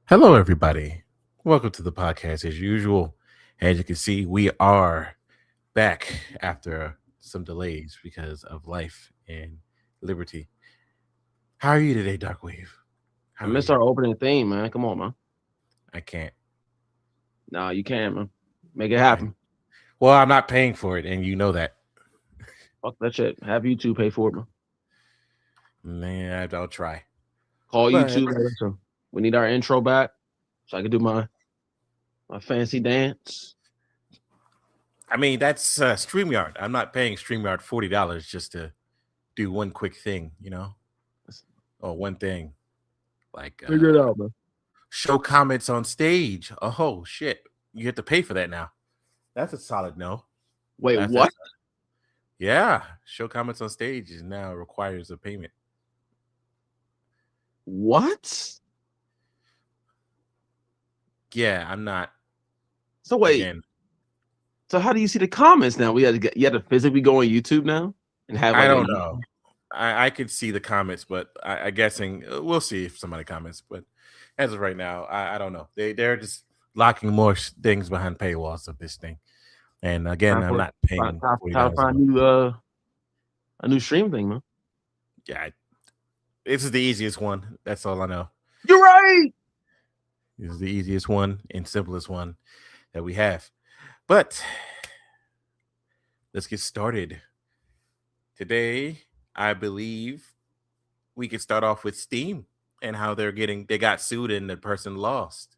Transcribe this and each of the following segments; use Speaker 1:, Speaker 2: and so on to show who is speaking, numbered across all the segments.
Speaker 1: Hello, everybody. Welcome to the podcast as usual. As you can see, we are back after some delays because of life and liberty. How are you today, Darkwave?
Speaker 2: I
Speaker 1: How are
Speaker 2: missed
Speaker 1: you?
Speaker 2: our opening theme, man. Come on, man.
Speaker 1: I can't.
Speaker 2: Nah, you can, man. Make it
Speaker 1: I,
Speaker 2: happen.
Speaker 1: well, I'm not paying for it, and you know that.
Speaker 2: Fuck that shit. Have YouTube pay for it, man.
Speaker 1: Man, I'll try.
Speaker 2: Call
Speaker 1: But
Speaker 2: YouTube. Like, listen, we need our intro back so I can do my fancy dance.
Speaker 1: I mean, that's StreamYard. I'm not paying StreamYard $40 just to do one quick thing, or one thing like
Speaker 2: Figure it out, man.
Speaker 1: show comments on stage. Oh shit, you have to pay for that now. That's a solid no.
Speaker 2: Wait,
Speaker 1: That's
Speaker 2: what?
Speaker 1: yeah. Show comments on stage is now requires a payment.
Speaker 2: What?
Speaker 1: Yeah, I'm not
Speaker 2: So wait.
Speaker 1: again.
Speaker 2: So how do you see the comments now? You had to physically go on YouTube now and have
Speaker 1: I
Speaker 2: like a
Speaker 1: don't know. I could see the comments, but I guessing we'll see if somebody comments. But as of right now, I don't know. They're just locking more things behind paywalls of this thing. And again,
Speaker 2: time
Speaker 1: I'm
Speaker 2: for
Speaker 1: not paying
Speaker 2: time to
Speaker 1: $40 a
Speaker 2: find
Speaker 1: month.
Speaker 2: a new stream thing, man.
Speaker 1: Yeah, this is the easiest one. That's all I know.
Speaker 2: You're right.
Speaker 1: This is the easiest one and simplest one that we have. But let's get started. Today, I believe we could start off with Steam and how they got sued and the person lost.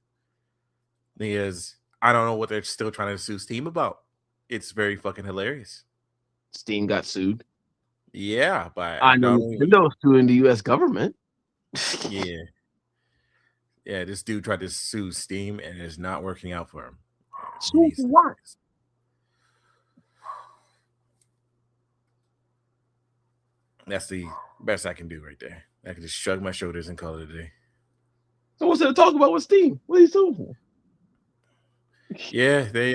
Speaker 1: Because I don't know what they're still trying to sue Steam about. It's very fucking hilarious.
Speaker 2: Steam got sued.
Speaker 1: Yeah, but
Speaker 2: I know
Speaker 1: not only
Speaker 2: Nintendo's suing the U.S. government.
Speaker 1: yeah. Yeah, this dude tried to sue Steam and it's not working out for him. And
Speaker 2: Sue what?
Speaker 1: that's the best I can do right there. I can just shrug my shoulders and call it a day.
Speaker 2: So what's there to talk about with Steam? What are you suing for?
Speaker 1: Yeah, they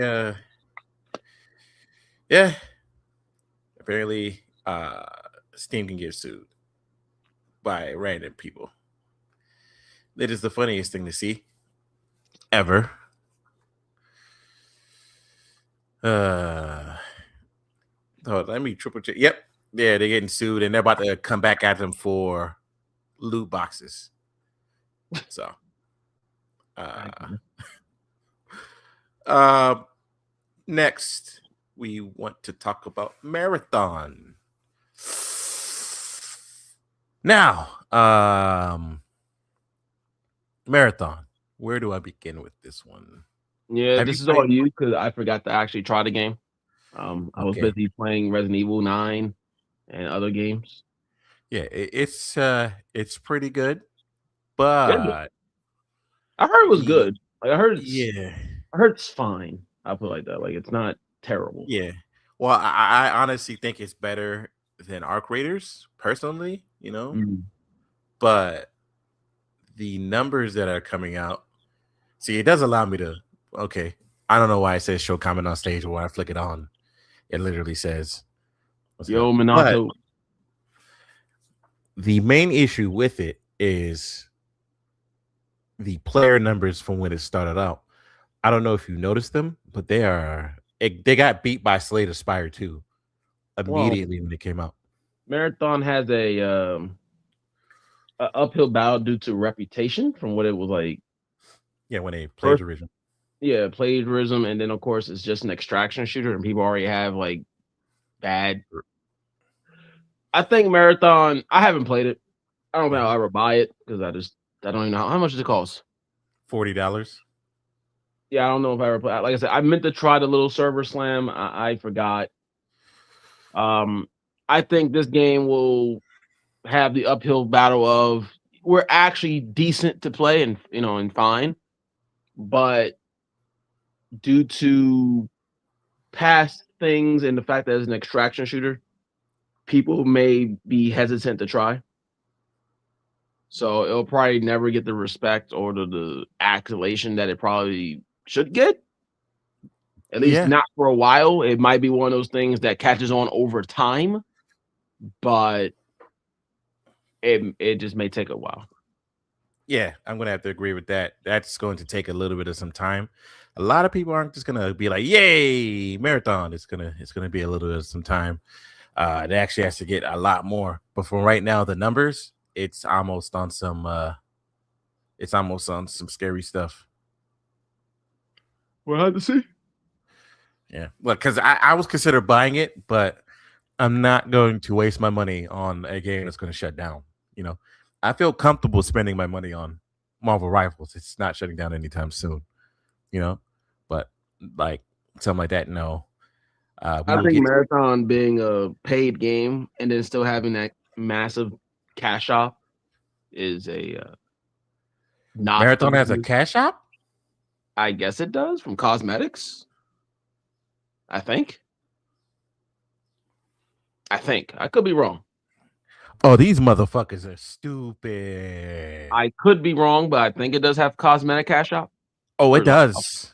Speaker 1: yeah. Apparently Steam can get sued by random people. It is the funniest thing to see ever. Let me triple check. Yep. Yeah, they're getting sued and they're about to come back at them for loot boxes. So uh next we want to talk about Marathon. Now, Marathon. Where do I begin with this one?
Speaker 2: Yeah,
Speaker 1: Have you
Speaker 2: this is
Speaker 1: played?
Speaker 2: all you because I forgot to actually try the game. I was
Speaker 1: Okay.
Speaker 2: busy playing Resident Evil 9 and other games.
Speaker 1: Yeah, it's pretty good,
Speaker 2: Yeah,
Speaker 1: but
Speaker 2: I heard it was
Speaker 1: ye-
Speaker 2: good. Like
Speaker 1: yeah,
Speaker 2: I heard it's fine. I'll put it like that. Like it's not terrible.
Speaker 1: yeah. Well, I honestly think it's better than Arc Raiders, personally,
Speaker 2: Mm.
Speaker 1: but the numbers that are coming out, see, it does allow me to, okay, I don't know why it says show comment on stage, but when I flick it on, it literally says, what's it
Speaker 2: Yo,
Speaker 1: called? But
Speaker 2: Minato.
Speaker 1: the main issue with it is the player numbers from when it started out. I don't know if you noticed them, but they got beat by Slay the Spire 2
Speaker 2: Well,
Speaker 1: immediately when it came out.
Speaker 2: Marathon has a uphill battle due to reputation from what it was like.
Speaker 1: Yeah, when they played
Speaker 2: First,
Speaker 1: the original.
Speaker 2: yeah, plagiarism, and then of course it's just an extraction shooter, and people already have like bad. I think Marathon. I haven't played it. I don't think I'll ever buy it because I don't even know how much does it cost.
Speaker 1: $40.
Speaker 2: Yeah, I don't know if I ever play. Like I said, I meant to try the little server slam. I forgot. Um, I think this game will have the uphill battle of we're actually decent to play and and fine, but due to past things and the fact that it's an extraction shooter, people may be hesitant to try. So it'll probably never get the respect or the accolation that it probably should get. At least
Speaker 1: Yeah,
Speaker 2: not for a while. It might be one of those things that catches on over time, but it just may take a while.
Speaker 1: Yeah, I'm gonna have to agree with that. That's going to take a little bit of some time. A lot of people aren't just gonna be like, "Yay, marathon!" It's gonna be a little bit of some time. It actually has to get a lot more. But for right now, the numbers, it's almost on some scary stuff.
Speaker 2: We'll have to see.
Speaker 1: Yeah, well, because I was considered buying it, but I'm not going to waste my money on a game that's going to shut down. You know, I feel comfortable spending my money on Marvel Rivals. It's not shutting down anytime soon. You know, but like something like that, no. We
Speaker 2: I
Speaker 1: will
Speaker 2: think
Speaker 1: get
Speaker 2: Marathon being a paid game and then still having that massive cash off is a not a
Speaker 1: Marathon has a
Speaker 2: good.
Speaker 1: cash app.
Speaker 2: I guess it does from cosmetics. I think. I could be wrong.
Speaker 1: Oh, these motherfuckers are stupid.
Speaker 2: I could be wrong, but I think it does have cosmetic cash out.
Speaker 1: Oh, it
Speaker 2: Or-
Speaker 1: does.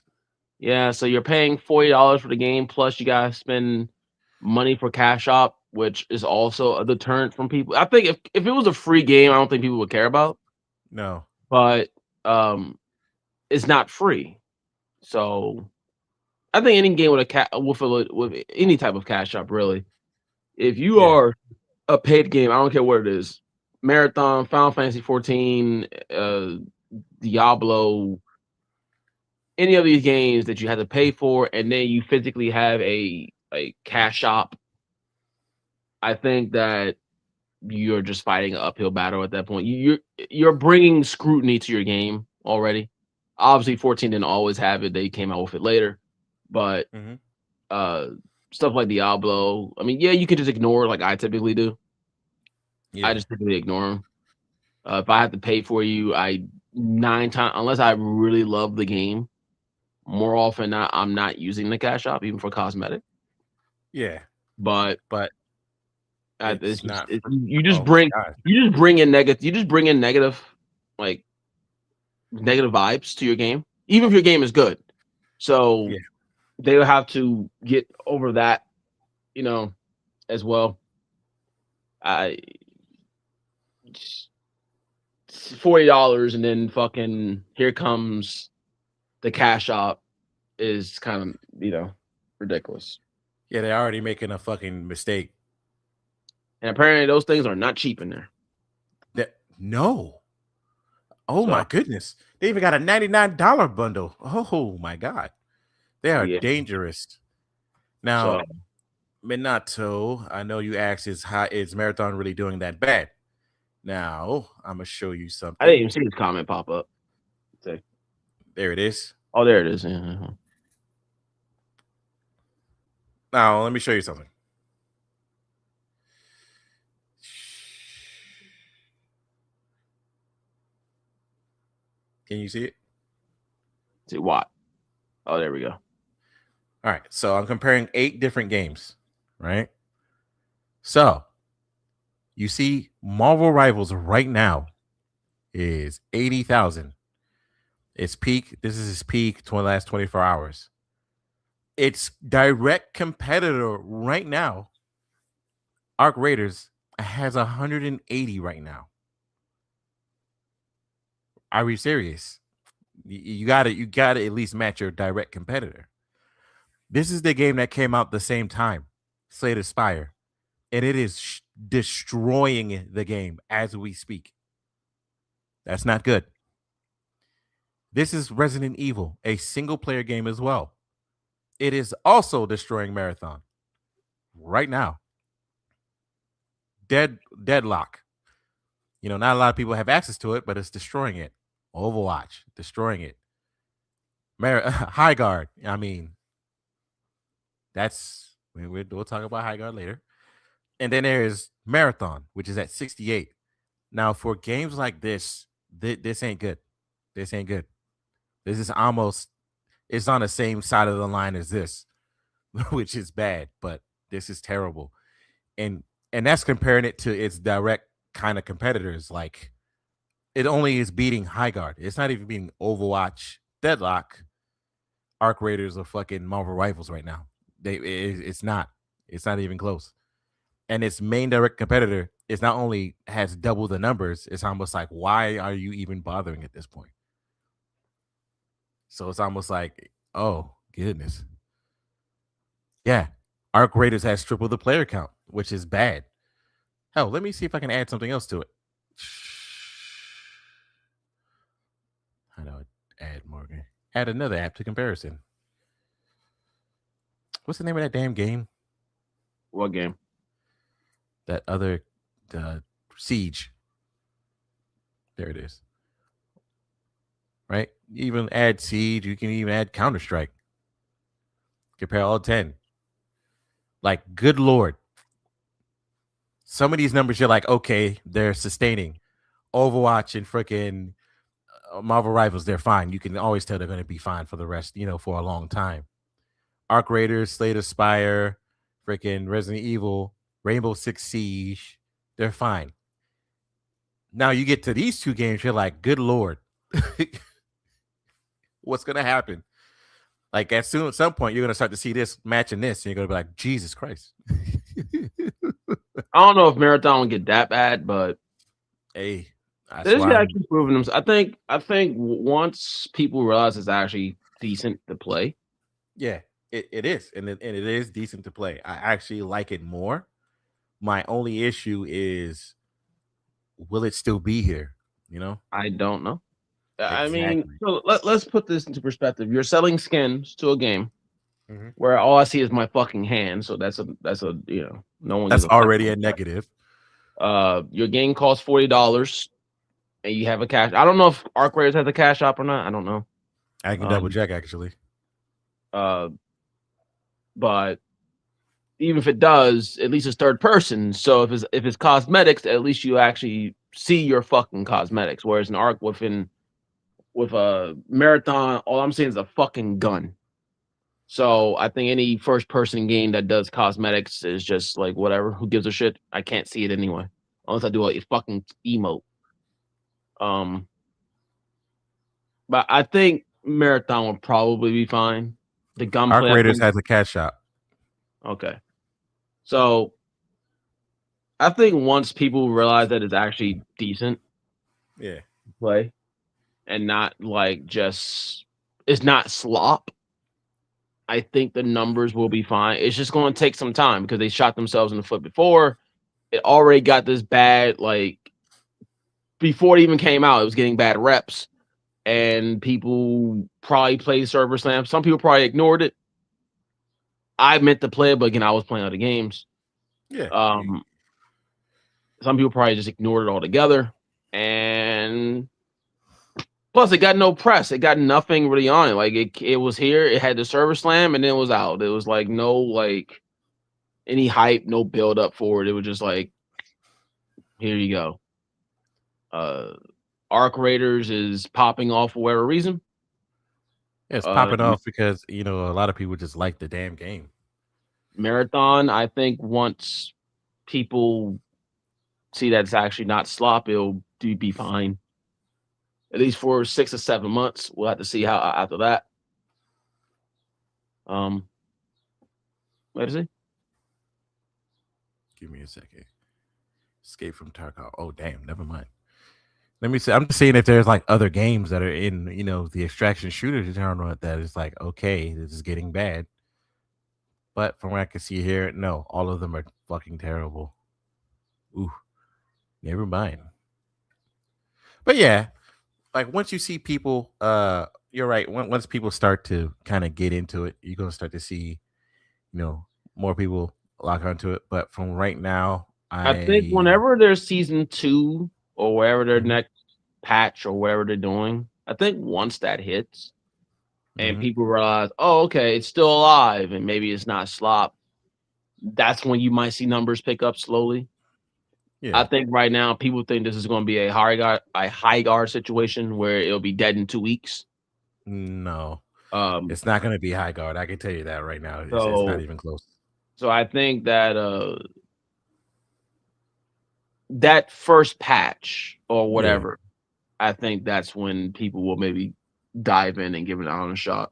Speaker 2: Yeah, so you're paying $40 for the game, plus you gotta spend money for cash op, which is also a deterrent from people. I think if it was a free game, I don't think people would care about,
Speaker 1: No.
Speaker 2: but it's not free. So I think any game with with any type of cash op, really, if you
Speaker 1: Yeah.
Speaker 2: are a paid game, I don't care what it is, Marathon, Final Fantasy 14, Diablo, any of these games that you have to pay for, and then you physically have a cash shop, I think that you're just fighting an uphill battle at that point. You're bringing scrutiny to your game already. Obviously, 14 didn't always have it; they came out with it later. But
Speaker 1: Mm-hmm.
Speaker 2: stuff like Diablo, I mean, yeah, you can just ignore like I typically do.
Speaker 1: Yeah.
Speaker 2: I just typically ignore them. If I have to pay for you, I 9 times, unless I really love the game, more often than not, I'm not using the cash shop even for cosmetic.
Speaker 1: Yeah.
Speaker 2: But
Speaker 1: But
Speaker 2: it's
Speaker 1: it's
Speaker 2: just
Speaker 1: not.
Speaker 2: you just
Speaker 1: Oh my
Speaker 2: bring
Speaker 1: god.
Speaker 2: negative like negative vibes to your game, even if your game is good. So
Speaker 1: Yeah.
Speaker 2: they'll have to get over that, as well. I $40 and then fucking here comes the cash shop is kind of ridiculous.
Speaker 1: Yeah, they're already making a fucking mistake.
Speaker 2: And apparently those things are not cheap in there.
Speaker 1: No. Oh
Speaker 2: So
Speaker 1: my goodness. They even got a $99 bundle. Oh my god. They are
Speaker 2: yeah.
Speaker 1: dangerous.
Speaker 2: So
Speaker 1: Now, Minato, I know you asked is Marathon really doing that bad? Now, I'm gonna show you
Speaker 2: I
Speaker 1: something.
Speaker 2: didn't even see this comment pop up. Say,
Speaker 1: There it is.
Speaker 2: oh, there it is. Yeah.
Speaker 1: Now, let me show you something. Can you see it?
Speaker 2: See what? Oh, there we go.
Speaker 1: All right. So I'm comparing 8 different games, right? So you see Marvel Rivals right now is 80,000. Its peak. This is its peak to the last 24 hours. Its direct competitor right now, Arc Raiders, has 180 right now. Are we serious? You gotta at least match your direct competitor. This is the game that came out the same time, Slay the Spire, and it is destroying the game as we speak. That's not good. This is Resident Evil, a single player game as well. It is also destroying Marathon right now. Deadlock. Not a lot of people have access to it, but it's destroying it. Overwatch, destroying it. High Guard. I mean, we'll talk about High Guard later. And then there's Marathon, which is at 68. Now, for games like this, this ain't good. This ain't good. This is it's on the same side of the line as this, which is bad, but this is terrible. And that's comparing it to its direct kind of competitors. Like, it only is beating High Guard. It's not even beating Overwatch, Deadlock, Arc Raiders, or fucking Marvel Rivals right now. It's not. It's not even close. and its main direct competitor is not only has double the numbers, it's almost like, why are you even bothering at this point? So it's almost like, oh goodness, yeah. Arc Raiders has triple the player count, which is bad. Hell, let me see if I can add something else to it. How do I add Morgan? Add another app to comparison. What's the name of that damn game?
Speaker 2: What game?
Speaker 1: That other Siege. There it is. Right? You even add Siege. You can even add Counter-Strike. Compare all 10. Like, good Lord. Some of these numbers, you're like, okay, they're sustaining. Overwatch and freaking Marvel Rivals, they're fine. You can always tell they're going to be fine for the rest, for a long time. Arc Raiders, Slay the Spire, freaking Resident Evil, Rainbow Six Siege, they're fine. Now you get to these two games, you're like, good Lord. What's going to happen? Like, at some point, you're going to start to see this matching this, and you're going to be like, Jesus Christ.
Speaker 2: I don't know if Marathon will get that bad, but
Speaker 1: hey,
Speaker 2: this guy keeps proving himself. I think once people realize it's actually decent to play.
Speaker 1: Yeah, it is, and it is decent to play. I actually like it more. My only issue is, will it still be here?
Speaker 2: I don't know.
Speaker 1: Exactly.
Speaker 2: I mean, so let's put this into perspective. You're selling skins to a game
Speaker 1: Mhm.
Speaker 2: where all I see is my fucking hand. So that's a no one.
Speaker 1: That's already a negative.
Speaker 2: Your game costs $40, and you have a cash. I don't know if Arc Raiders has a cash shop or not. I don't know.
Speaker 1: I can double check actually.
Speaker 2: But even if it does, at least it's third person. So if it's cosmetics, at least you actually see your fucking cosmetics. Whereas an Arc with a Marathon, all I'm seeing is a fucking gun. So I think any first person game that does cosmetics is just like whatever. Who gives a shit? I can't see it anyway, unless I do a fucking emote. But I think Marathon would probably be fine. The gunplay.
Speaker 1: Arc Raiders has a cash shop.
Speaker 2: Okay, so I think once people realize that it's actually decent,
Speaker 1: yeah,
Speaker 2: play, and not like just it's not slop. I think the numbers will be fine. It's just going to take some time because they shot themselves in the foot before. It already got this bad, like before it even came out, it was getting bad reps, and people probably played Server Slam. Some people probably ignored it. I meant to play it, but again, I was playing other games.
Speaker 1: Yeah.
Speaker 2: Some people probably just ignored it altogether, and plus, it got no press. It got nothing really on it. Like it was here. It had the Server Slam, and then it was out. It was like no like any hype, no build up for it. It was just like, here you go. Arc Raiders is popping off for whatever reason.
Speaker 1: It's popping off because a lot of people just like the damn game.
Speaker 2: Marathon, I think once people see that it's actually not slop, it'll be fine. At least for 6 or 7 months. We'll have to see how after that. What is it?
Speaker 1: Give me a second. Escape from Tarkov. Oh, damn. Never mind. Let me see. I'm just seeing if there's like other games that are in, the extraction shooter genre that is like, okay, this is getting bad. But from what I can see here, no, all of them are fucking terrible. Ooh, never mind. But yeah, like once you see people, you're right. Once people start to kind of get into it, you're gonna start to see, more people lock onto it. But from right now,
Speaker 2: I think whenever there's season 2 or wherever their next patch or whatever they're doing, I think once that hits and people realize, oh, okay, it's still alive and maybe it's not slop, that's when you might see numbers pick up slowly. Yeah. I think right now people think this is going to be a high guard situation where it'll be dead in 2 weeks.
Speaker 1: No, it's not going to be high guard. I can tell you that right now. It's not even close.
Speaker 2: So I think that that first patch or whatever, I think that's when people will maybe dive in and give it a shot.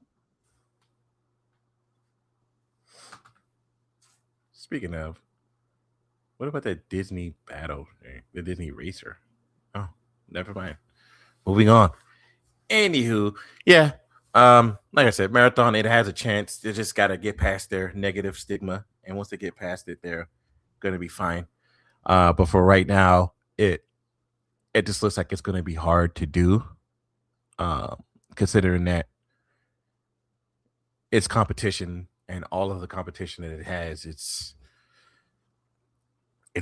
Speaker 1: Speaking of, What about that Disney battle? The Disney Racer? Oh, never mind. Moving on. Anywho, yeah. Like I said, Marathon, it has a chance. They just gotta get past their negative stigma. And once they get past it, they're gonna be fine. But for right now, it just looks like it's gonna be hard to do. Considering that its competition and all of the competition that it has, it's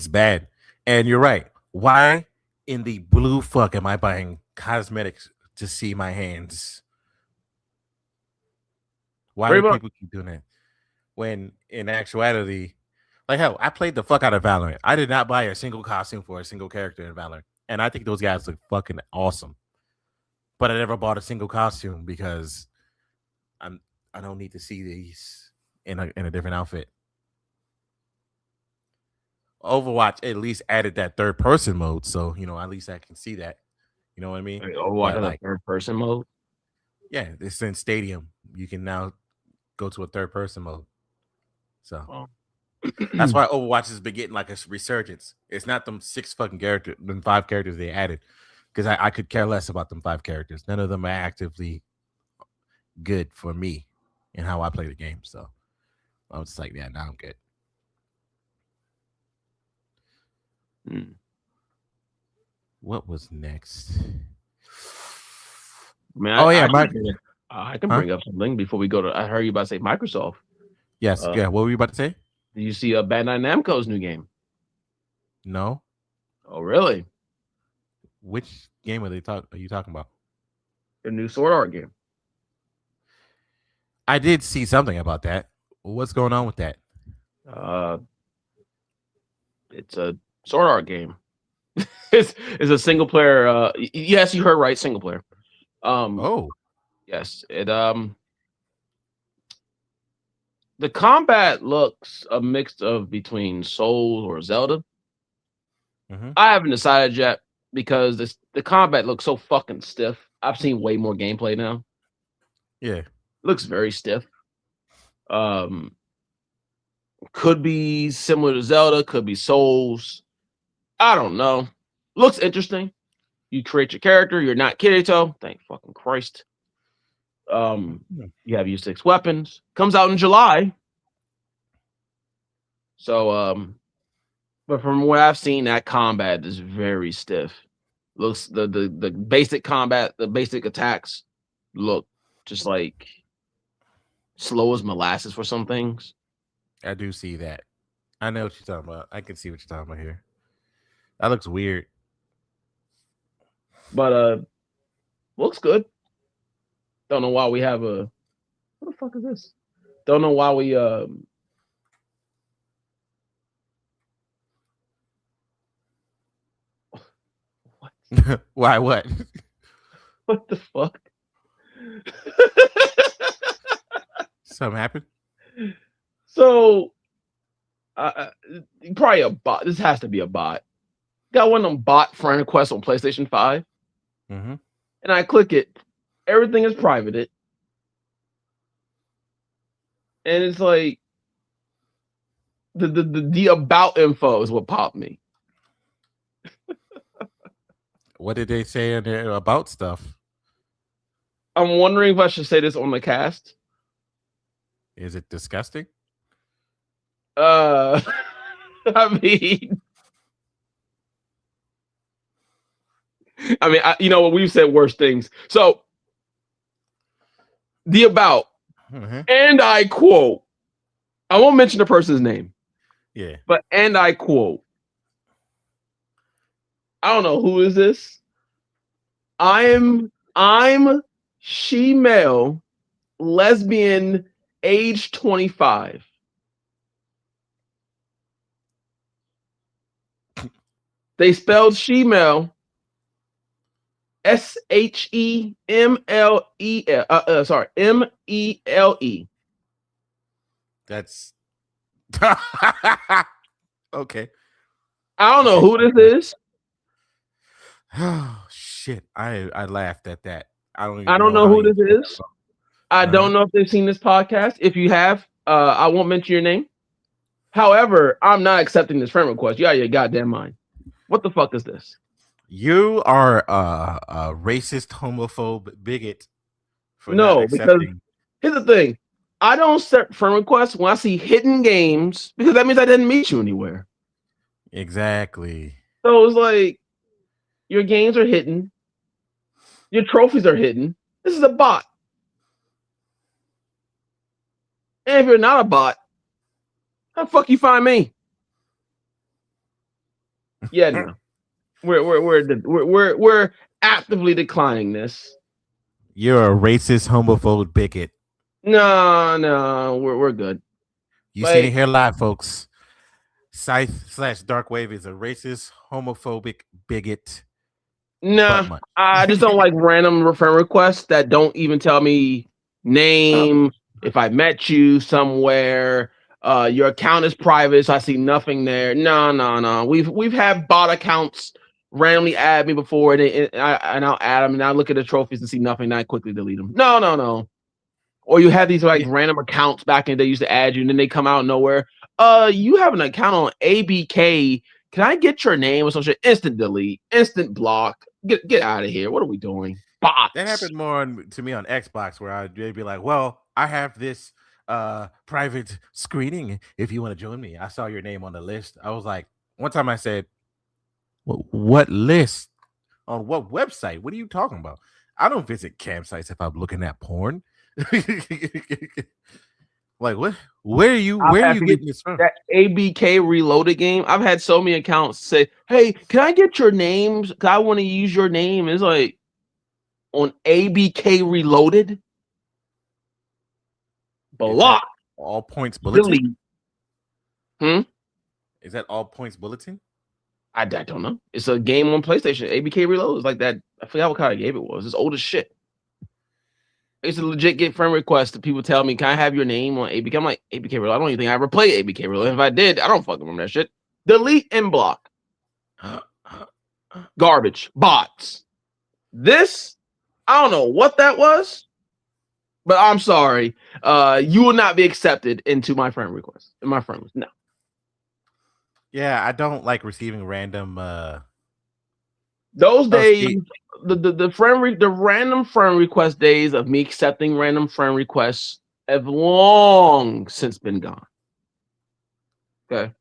Speaker 1: bad. And you're right. Why in the blue fuck am I buying cosmetics to see my hands? Why
Speaker 2: Pretty
Speaker 1: do
Speaker 2: much.
Speaker 1: people keep doing that? When in actuality, like hell, I played the fuck out of Valorant. I did not buy a single costume for a single character in Valorant. And I think those guys look fucking awesome. But I never bought a single costume because I don't need to see these in a different outfit. Overwatch at least added that third person mode, so at least I can see that. You know what I mean?
Speaker 2: Overwatch
Speaker 1: But
Speaker 2: has a
Speaker 1: like,
Speaker 2: third person mode.
Speaker 1: yeah, it's in Stadium. You can now go to a third person mode. So
Speaker 2: Oh.
Speaker 1: that's why Overwatch has been getting like a resurgence. It's not them 5 characters they added, because I could care less about them 5 characters. None of them are actively good for me and how I play the game. So I was just like, yeah, now I'm good. What was next?
Speaker 2: Man,
Speaker 1: Oh yeah,
Speaker 2: I can bring up something before we go to. I heard you about to say Microsoft.
Speaker 1: Yes, yeah. What were you about to say?
Speaker 2: Did you see Bandai Namco's new game?
Speaker 1: No.
Speaker 2: Oh, really?
Speaker 1: Which game are you talking about?
Speaker 2: The new Sword Art game.
Speaker 1: I did see something about that. What's going on with that?
Speaker 2: It's a Sword Art game. it's a single player. Yes, you heard right, single player. Yes, it the combat looks a mix of between Souls or Zelda.
Speaker 1: Mm-hmm.
Speaker 2: I haven't decided yet because the combat looks so fucking stiff. I've seen way more gameplay now.
Speaker 1: Yeah,
Speaker 2: looks very stiff. Could be similar to Zelda, could be Souls. I don't know. Looks interesting. You create your character. You're not Kirito. Thank fucking Christ. You have your 6 weapons. Comes out in July. So, but from what I've seen, that combat is very stiff. Looks the basic combat, the basic attacks look just like slow as molasses for some things.
Speaker 1: I do see that. I know what you're talking about. I can see what you're talking about here. That looks weird.
Speaker 2: But looks good. Don't know why we have a what the fuck is this? Don't know why we
Speaker 1: what? Why what?
Speaker 2: What the fuck?
Speaker 1: Something happened?
Speaker 2: So probably a bot. This has to be a bot. Got one of them bot friend requests on PlayStation 5.
Speaker 1: Mm-hmm.
Speaker 2: And I click it. Everything is privated. And it's like the about info is what popped me.
Speaker 1: What did they say in there about stuff?
Speaker 2: I'm wondering if I should say this on the cast.
Speaker 1: Is it disgusting?
Speaker 2: I mean, you know what, we've said worse things. So the about, and I quote, I won't mention the person's name.
Speaker 1: Yeah.
Speaker 2: But and I quote, I don't know who is this. I'm she-male, lesbian, age 25. They spelled she-male SHEMLE. Sorry, MELE.
Speaker 1: That's okay.
Speaker 2: I don't know who this is.
Speaker 1: Oh shit! I laughed at that. I don't
Speaker 2: know who this is. I don't know if they've seen this podcast. If you have, I won't mention your name. However, I'm not accepting this friend request. You out of your goddamn mind. What the fuck is this?
Speaker 1: You are a racist, homophobe, bigot for not
Speaker 2: No, because
Speaker 1: accepting.
Speaker 2: here's the thing. I don't set friend requests when I see hidden games because that means I didn't meet you anywhere.
Speaker 1: Exactly.
Speaker 2: So it's like your games are hidden, your trophies are hidden. This is a bot. And if you're not a bot, how the fuck you find me? Yeah, no. We're actively declining this.
Speaker 1: You're a racist, homophobe, bigot.
Speaker 2: No, we're good.
Speaker 1: You seen it here live, folks. Scythe/Dark Wave is a racist, homophobic, bigot.
Speaker 2: Nah, I just don't like random friend requests that don't even tell me name, if I met you somewhere. Your account is private, so I see nothing there. No. We've had bot accounts randomly add me before, and I'll add them, and I look at the trophies and see nothing, and I quickly delete them. No. Or you have these like random accounts back in the day used to add you, and then they come out of nowhere. You have an account on ABK. Can I get your name or some shit? Instant delete, instant block. Get out of here. What are we doing? Bots.
Speaker 1: That happened more to me on Xbox, where I'd be like, well, I have this private screening if you want to join me. I saw your name on the list. I was like, one time I said, what list? On what website? What are you talking about? I don't visit campsites if I'm looking at porn. Like what? Where are you getting this from?
Speaker 2: That ABK Reloaded game. I've had so many accounts say, "Hey, can I get your names? Cause I want to use your name." It's like on ABK Reloaded. Block.
Speaker 1: All points bulletin.
Speaker 2: Delete.
Speaker 1: Is that all points bulletin?
Speaker 2: I don't know. It's a game on PlayStation. ABK Reload is like that. I forgot what kind of game it was. It's old as shit. I used to legit get friend requests that people tell me, "Can I have your name on ABK?" I'm like, ABK Reload. I don't even think I ever played ABK Reload. If I did, I don't fucking remember that shit. Delete and block. Garbage. Bots. This, I don't know what that was, but I'm sorry. You will not be accepted into my friend request. In my friend list. No.
Speaker 1: Yeah, I don't like receiving random
Speaker 2: those days. The random friend request days of me accepting random friend requests have long since been gone. Okay.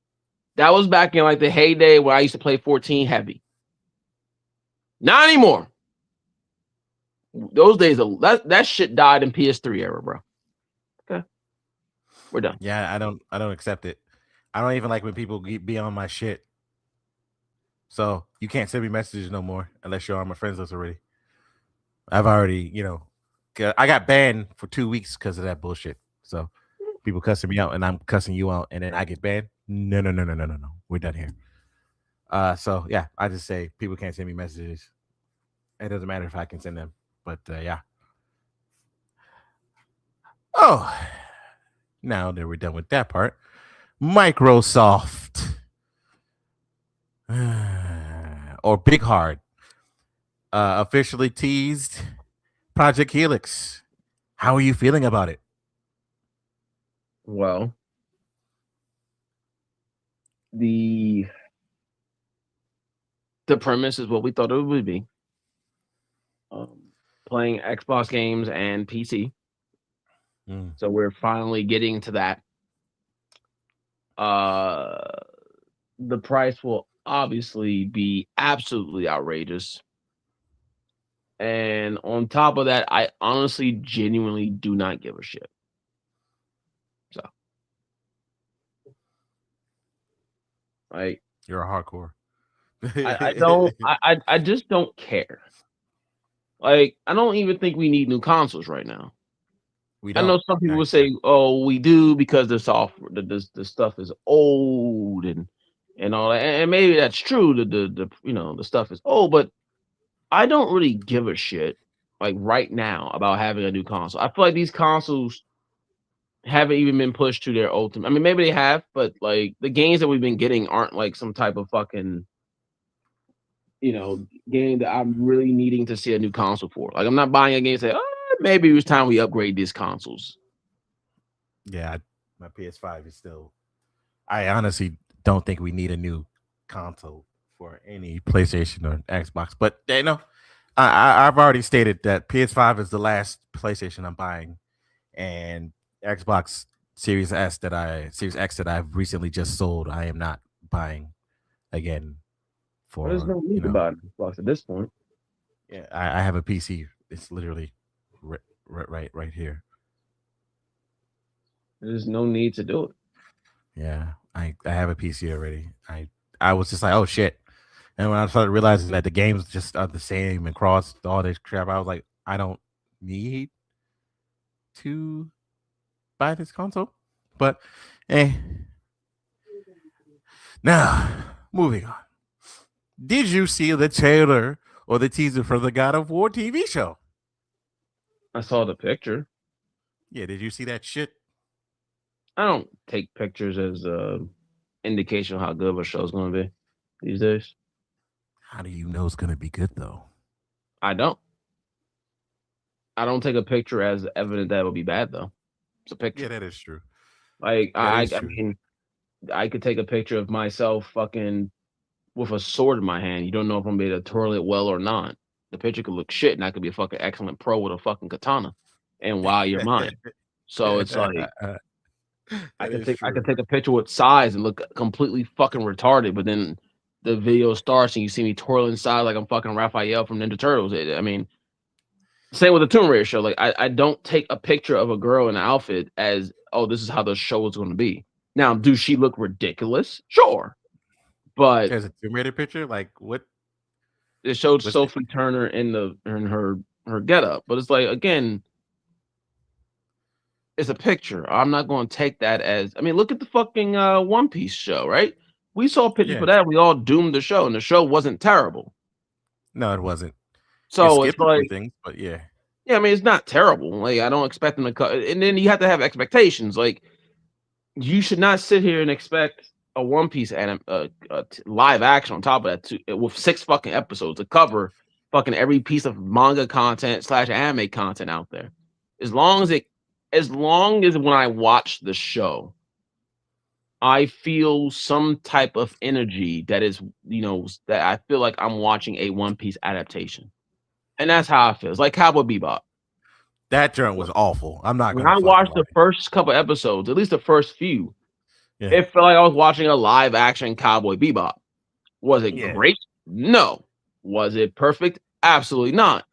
Speaker 2: That was back in like the heyday where I used to play 14 heavy. Not anymore. Those days, that shit died in PS3 era, bro. Okay. We're done.
Speaker 1: Yeah, I don't accept it. I don't even like when people be on my shit. So you can't send me messages no more unless you're on my friends list already. I've already, I got banned for 2 weeks because of that bullshit. So people cussing me out and I'm cussing you out and then I get banned. No. We're done here. So yeah, I just say people can't send me messages. It doesn't matter if I can send them, but yeah. Oh, now that we're done with that part, Microsoft or Big Hard officially teased Project Helix. How are you feeling about it?
Speaker 2: Well, the premise is what we thought it would be. Playing Xbox games and PC. So we're finally getting to that. The price will obviously be absolutely outrageous. And on top of that, I honestly, genuinely do not give a shit. So, like,
Speaker 1: you're a hardcore.
Speaker 2: I just don't care. Like, I don't even think we need new consoles right now. I know some people will say, "Oh, we do," because the software, the stuff is old and all that. And maybe that's true. The stuff is old, but I don't really give a shit like right now about having a new console. I feel like these consoles haven't even been pushed to their ultimate. I mean, maybe they have, but like the games that we've been getting aren't like some type of fucking game that I'm really needing to see a new console for. Like, I'm not buying a game and say, "Oh, maybe it was time we upgrade these consoles."
Speaker 1: Yeah, my PS5 is still I honestly don't think we need a new console for any PlayStation or Xbox. But I've already stated that PS5 is the last PlayStation I'm buying, and Xbox Series X that I've recently just sold, I am not buying again
Speaker 2: There's
Speaker 1: for
Speaker 2: no need to buy an Xbox at this point.
Speaker 1: yeah. I have a PC. It's literally right here.
Speaker 2: There's no need to do it.
Speaker 1: Yeah, I have a PC already. I was just like, oh shit. And when I started realizing that the games just are the same across all this crap, I was like, I don't need to buy this console. But now moving on. Did you see the trailer or the teaser for the God of War TV show?
Speaker 2: I saw the picture.
Speaker 1: Yeah, did you see that shit?
Speaker 2: I don't take pictures as a indication of how good of a show's going to be these days.
Speaker 1: How do you know it's gonna be good though?
Speaker 2: I don't. I don't take a picture as evident that it will be bad though. It's a picture.
Speaker 1: Yeah, that is true.
Speaker 2: Like
Speaker 1: That
Speaker 2: I,
Speaker 1: is
Speaker 2: I
Speaker 1: true.
Speaker 2: mean, I could take a picture of myself fucking with a sword in my hand. You don't know if I'm gonna be able to twirl it well or not. The picture could look shit, and I could be a fucking excellent pro with a fucking katana, and wow, you're mine. So it's like
Speaker 1: That is
Speaker 2: I
Speaker 1: true.
Speaker 2: could take a picture with size and look completely fucking retarded, but then the video starts and you see me twirling sides like I'm fucking Raphael from Ninja Turtles. I mean, same with the Tomb Raider show. Like I don't take a picture of a girl in an outfit as oh, this is how the show is going to be. Now, do she look ridiculous? Sure, but
Speaker 1: There's a Tomb Raider picture. Like what
Speaker 2: it showed
Speaker 1: was it?
Speaker 2: Sophie Turner in her getup. But it's like again, it's a picture. I'm not going to take that as. I mean, look at the fucking One Piece show, right? We saw pictures
Speaker 1: Yeah.
Speaker 2: for that. We all doomed the show, and the show wasn't terrible.
Speaker 1: No, it wasn't. It
Speaker 2: So it's
Speaker 1: skipped a few
Speaker 2: like,
Speaker 1: things, but yeah.
Speaker 2: yeah, I mean, it's not terrible. Like I don't expect them to cut. And then you have to have expectations. Like you should not sit here and expect a One Piece live action on top of that with 6 fucking episodes to cover fucking every piece of manga content / anime content out there. As long as when I watch the show, I feel some type of energy that is, that I feel like I'm watching a One Piece adaptation. And that's how I feel. It's like Cowboy Bebop.
Speaker 1: That joint was awful. I'm not
Speaker 2: When
Speaker 1: gonna
Speaker 2: I
Speaker 1: fucking
Speaker 2: watched
Speaker 1: lie.
Speaker 2: the first couple episodes, at least the first few,
Speaker 1: Yeah.
Speaker 2: it felt like I was watching a live action Cowboy Bebop. Was it
Speaker 1: Yeah.
Speaker 2: great? No. Was it perfect? Absolutely not.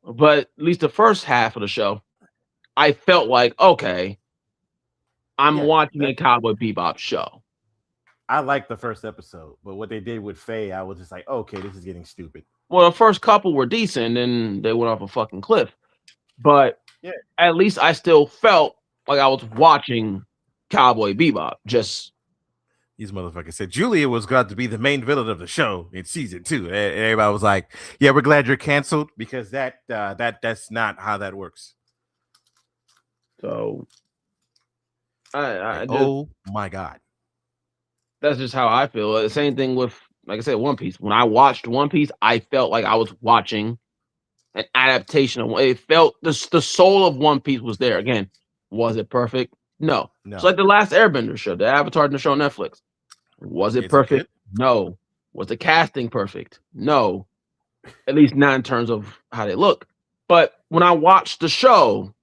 Speaker 2: But at least the first half of the show, I felt like, okay, I'm
Speaker 1: Yeah,
Speaker 2: watching a Cowboy Bebop show.
Speaker 1: I liked the first episode, but what they did with Faye, I was just like, okay, this is getting stupid.
Speaker 2: Well, the first couple were decent, and they went off a fucking cliff. But
Speaker 1: Yeah.
Speaker 2: at least I still felt like I was watching Cowboy Bebop. Just
Speaker 1: These motherfuckers said Julia was going to be the main villain of the show in season 2. And everybody was like, "Yeah, we're glad you're canceled because that's not how that works."
Speaker 2: so. I just,
Speaker 1: oh my god,
Speaker 2: that's just how I feel. The same thing with, like I said, One Piece. When I watched One Piece, I felt like I was watching an adaptation of it. Felt the soul of One Piece was there. Again, was it perfect? No.
Speaker 1: no.
Speaker 2: It's like the last Airbender show, the Avatar show on Netflix. Was it perfect? No. Was the casting perfect? No. At least not in terms of how they look. But when I watched the show,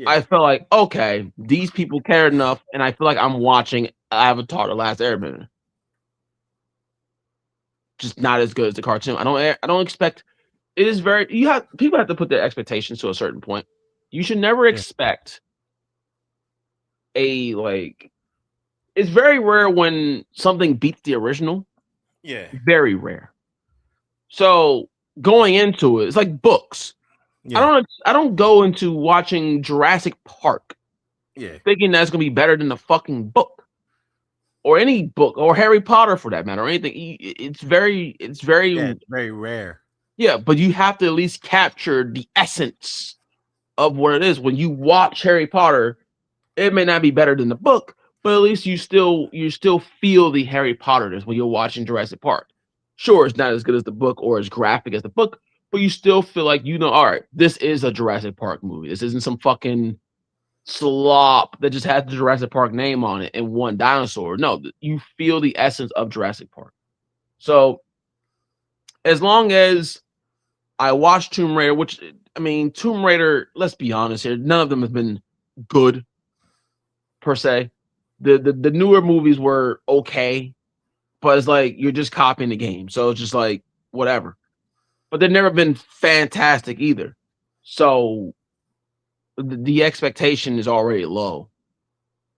Speaker 2: I felt like, okay, these people cared enough, and I feel like I'm watching Avatar: The Last Airbender. Just not as good as the cartoon. I don't expect. It is very. People have to put their expectations to a certain point. You should never expect a like. It's very rare when something beats the original.
Speaker 1: Yeah,
Speaker 2: very rare. So going into it, it's like books. Yeah. I don't go into watching Jurassic Park thinking that's gonna be better than the fucking book. Or any book, or Harry Potter for that matter, or anything. It's very
Speaker 1: very rare.
Speaker 2: Yeah, but you have to at least capture the essence of what it is. When you watch Harry Potter, it may not be better than the book, but at least you still feel the Harry Potterness when you're watching Jurassic Park. Sure, it's not as good as the book or as graphic as the book, but you still feel like all right, this is a Jurassic Park movie. This isn't some fucking slop that just has the Jurassic Park name on it and one dinosaur. No, you feel the essence of Jurassic Park. So as long as I watched Tomb Raider, which I mean, Tomb Raider, let's be honest here, none of them have been good per se. The newer movies were okay, but it's like you're just copying the game. So it's just like whatever. But they've never been fantastic either. So the expectation is already low.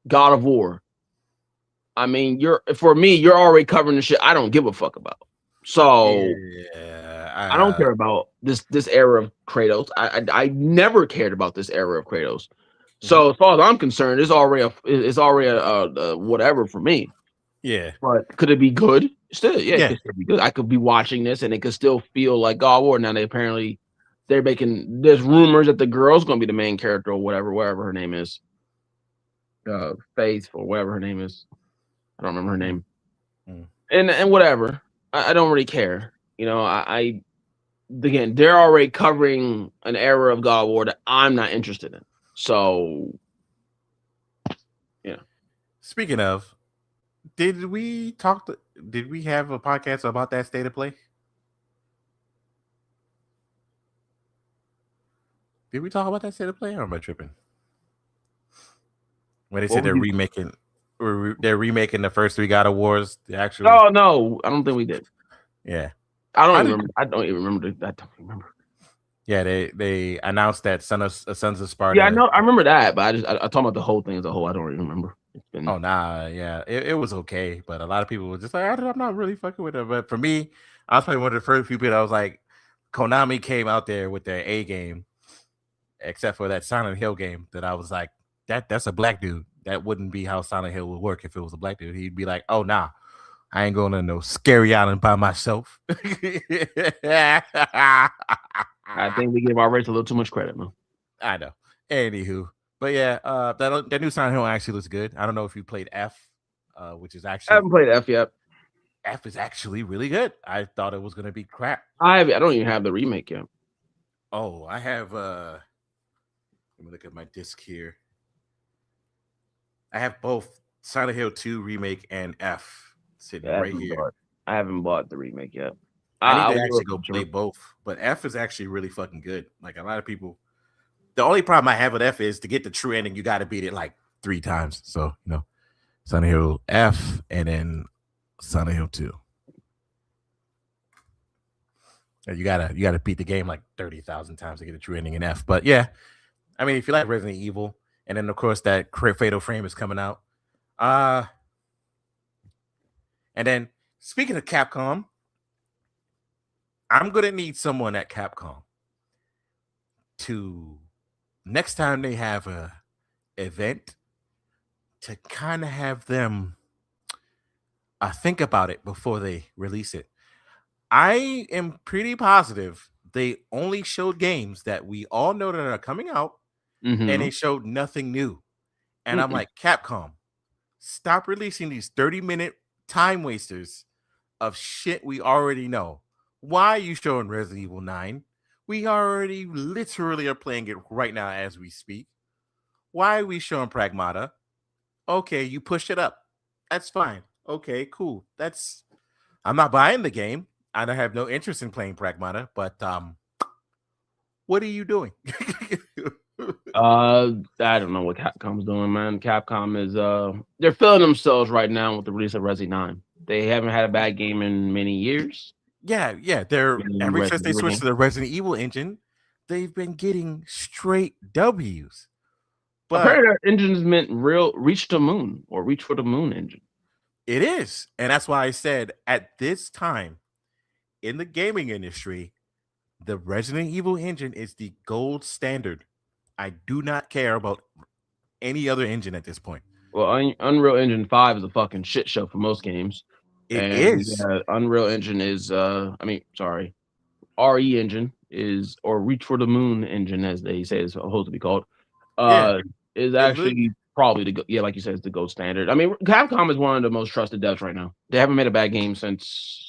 Speaker 2: God of War. I mean, you're already covering the shit I don't give a fuck about. So I don't care about this era of Kratos. I never cared about this era of Kratos. So as far as I'm concerned, it's already a whatever for me.
Speaker 1: Yeah.
Speaker 2: But could it be good? Still, yeah, it could still be good. I could be watching this and it could still feel like God of War. Now there's rumors that the girl's gonna be the main character or whatever her name is. Faith or whatever her name is. I don't remember her name. And whatever. I don't really care. You know, again, they're already covering an era of God of War that I'm not interested in. So yeah.
Speaker 1: Speaking of, did we have a podcast about that State of Play? Did we talk about that State of Play, or am I tripping? When they said they're remaking the first 3 God of Wars, the actual.
Speaker 2: Oh no, I don't think we did.
Speaker 1: Yeah,
Speaker 2: I don't even remember.
Speaker 1: Yeah, they announced that Sons of Sparta.
Speaker 2: Yeah, I know. I remember that, but I talking about the whole thing as a whole. I don't even remember.
Speaker 1: Yeah, it was okay, but a lot of people were just like, I'm not really fucking with it. But for me, I was probably one of the first few people. I was like, Konami came out there with their A game, except for that Silent Hill game. That I was like, that's a black dude. That wouldn't be how Silent Hill would work if it was a black dude. He'd be like, oh nah, I ain't going to no scary island by myself.
Speaker 2: I think we give our race a little too much credit, man.
Speaker 1: I know. Anywho, but yeah, that new Silent Hill actually looks good. I don't know if you played F, which is actually.
Speaker 2: I haven't played F yet.
Speaker 1: F is actually really good. I thought it was gonna be crap.
Speaker 2: I don't even have the remake yet.
Speaker 1: Oh, I have. Let me look at my disc here. I have both Silent Hill 2 remake and F sitting right here.
Speaker 2: I haven't bought the remake yet.
Speaker 1: I need to actually go play both, but F is actually really fucking good. Like a lot of people, the only problem I have with F is to get the true ending, you got to beat it like 3 times. So Silent Hill F and then Silent Hill 2. And you gotta beat the game like 30,000 times to get the true ending in F. But yeah, I mean, if you like Resident Evil, and then of course that Fatal Frame is coming out. And then speaking of Capcom, I'm gonna need someone at Capcom to next time they have a event to kind of have them think about it before they release it. I am pretty positive they only showed games that we all know that are coming out, and they showed nothing new. And I'm like, Capcom, stop releasing these 30-minute time wasters of shit we already know. Why are you showing Resident Evil 9? We already literally are playing it right now as we speak. Why are we showing Pragmata? Okay, you pushed it up. That's fine. Okay, cool. I'm not buying the game. I don't have no interest in playing Pragmata, but what are you doing?
Speaker 2: I don't know what Capcom's doing, man. Capcom is they're filling themselves right now with the release of Resi 9. They haven't had a bad game in many years.
Speaker 1: Yeah. They're ever since they switched to the Resident Evil engine, they've been getting straight W's.
Speaker 2: But apparently that engine is meant reach to moon or reach for the moon engine.
Speaker 1: It is. And that's why I said at this time in the gaming industry, the Resident Evil engine is the gold standard. I do not care about any other engine at this point.
Speaker 2: Well, Unreal Engine 5 is a fucking shit show for most games.
Speaker 1: It is.
Speaker 2: Unreal Engine is RE engine is, or Reach for the Moon engine, as they say is supposed to be called, is actually probably like you said, it's the gold standard. I mean, Capcom is one of the most trusted devs right now. They haven't made a bad game since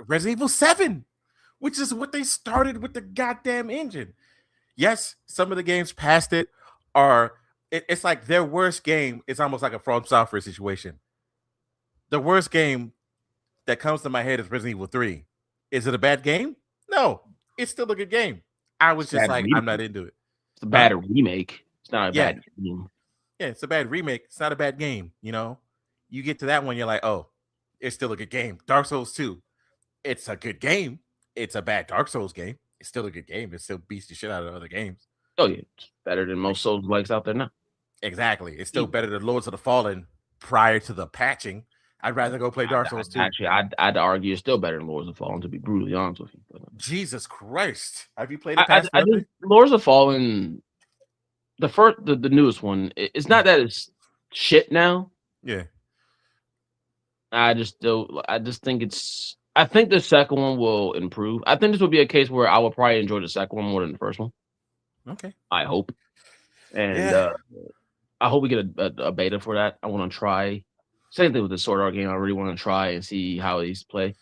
Speaker 1: Resident Evil 7, which is what they started with the goddamn engine. Yes, some of the games past it are it's like their worst game. It's almost like a From Software situation. The worst game that comes to my head is Resident Evil 3. Is it a bad game? No, it's still a good game. I was just like, I'm not into it.
Speaker 2: It's a bad remake. It's not a bad
Speaker 1: game. Yeah, it's a bad remake. It's not a bad game. You know, you get to that one, you're like, oh, it's still a good game. Dark Souls 2. It's a good game. It's a bad Dark Souls game. It's still a good game. It still beats the shit out of other games.
Speaker 2: Oh yeah, it's better than most Souls likes out there now.
Speaker 1: Exactly. It's still better than Lords of the Fallen prior to the patching. I'd rather go play Dark Souls 2.
Speaker 2: Actually, I'd argue it's still better than Lords of the Fallen, to be brutally honest with you. But,
Speaker 1: Jesus Christ. Have you played the past?
Speaker 2: I think Lords of the Fallen, the newest one, it's not that it's shit now.
Speaker 1: Yeah.
Speaker 2: I think the second one will improve. I think this will be a case where I will probably enjoy the second one more than the first one.
Speaker 1: Okay.
Speaker 2: I hope. And I hope we get a beta for that. I want to try. Same thing with the Sword Art game. I really want to try and see how these play.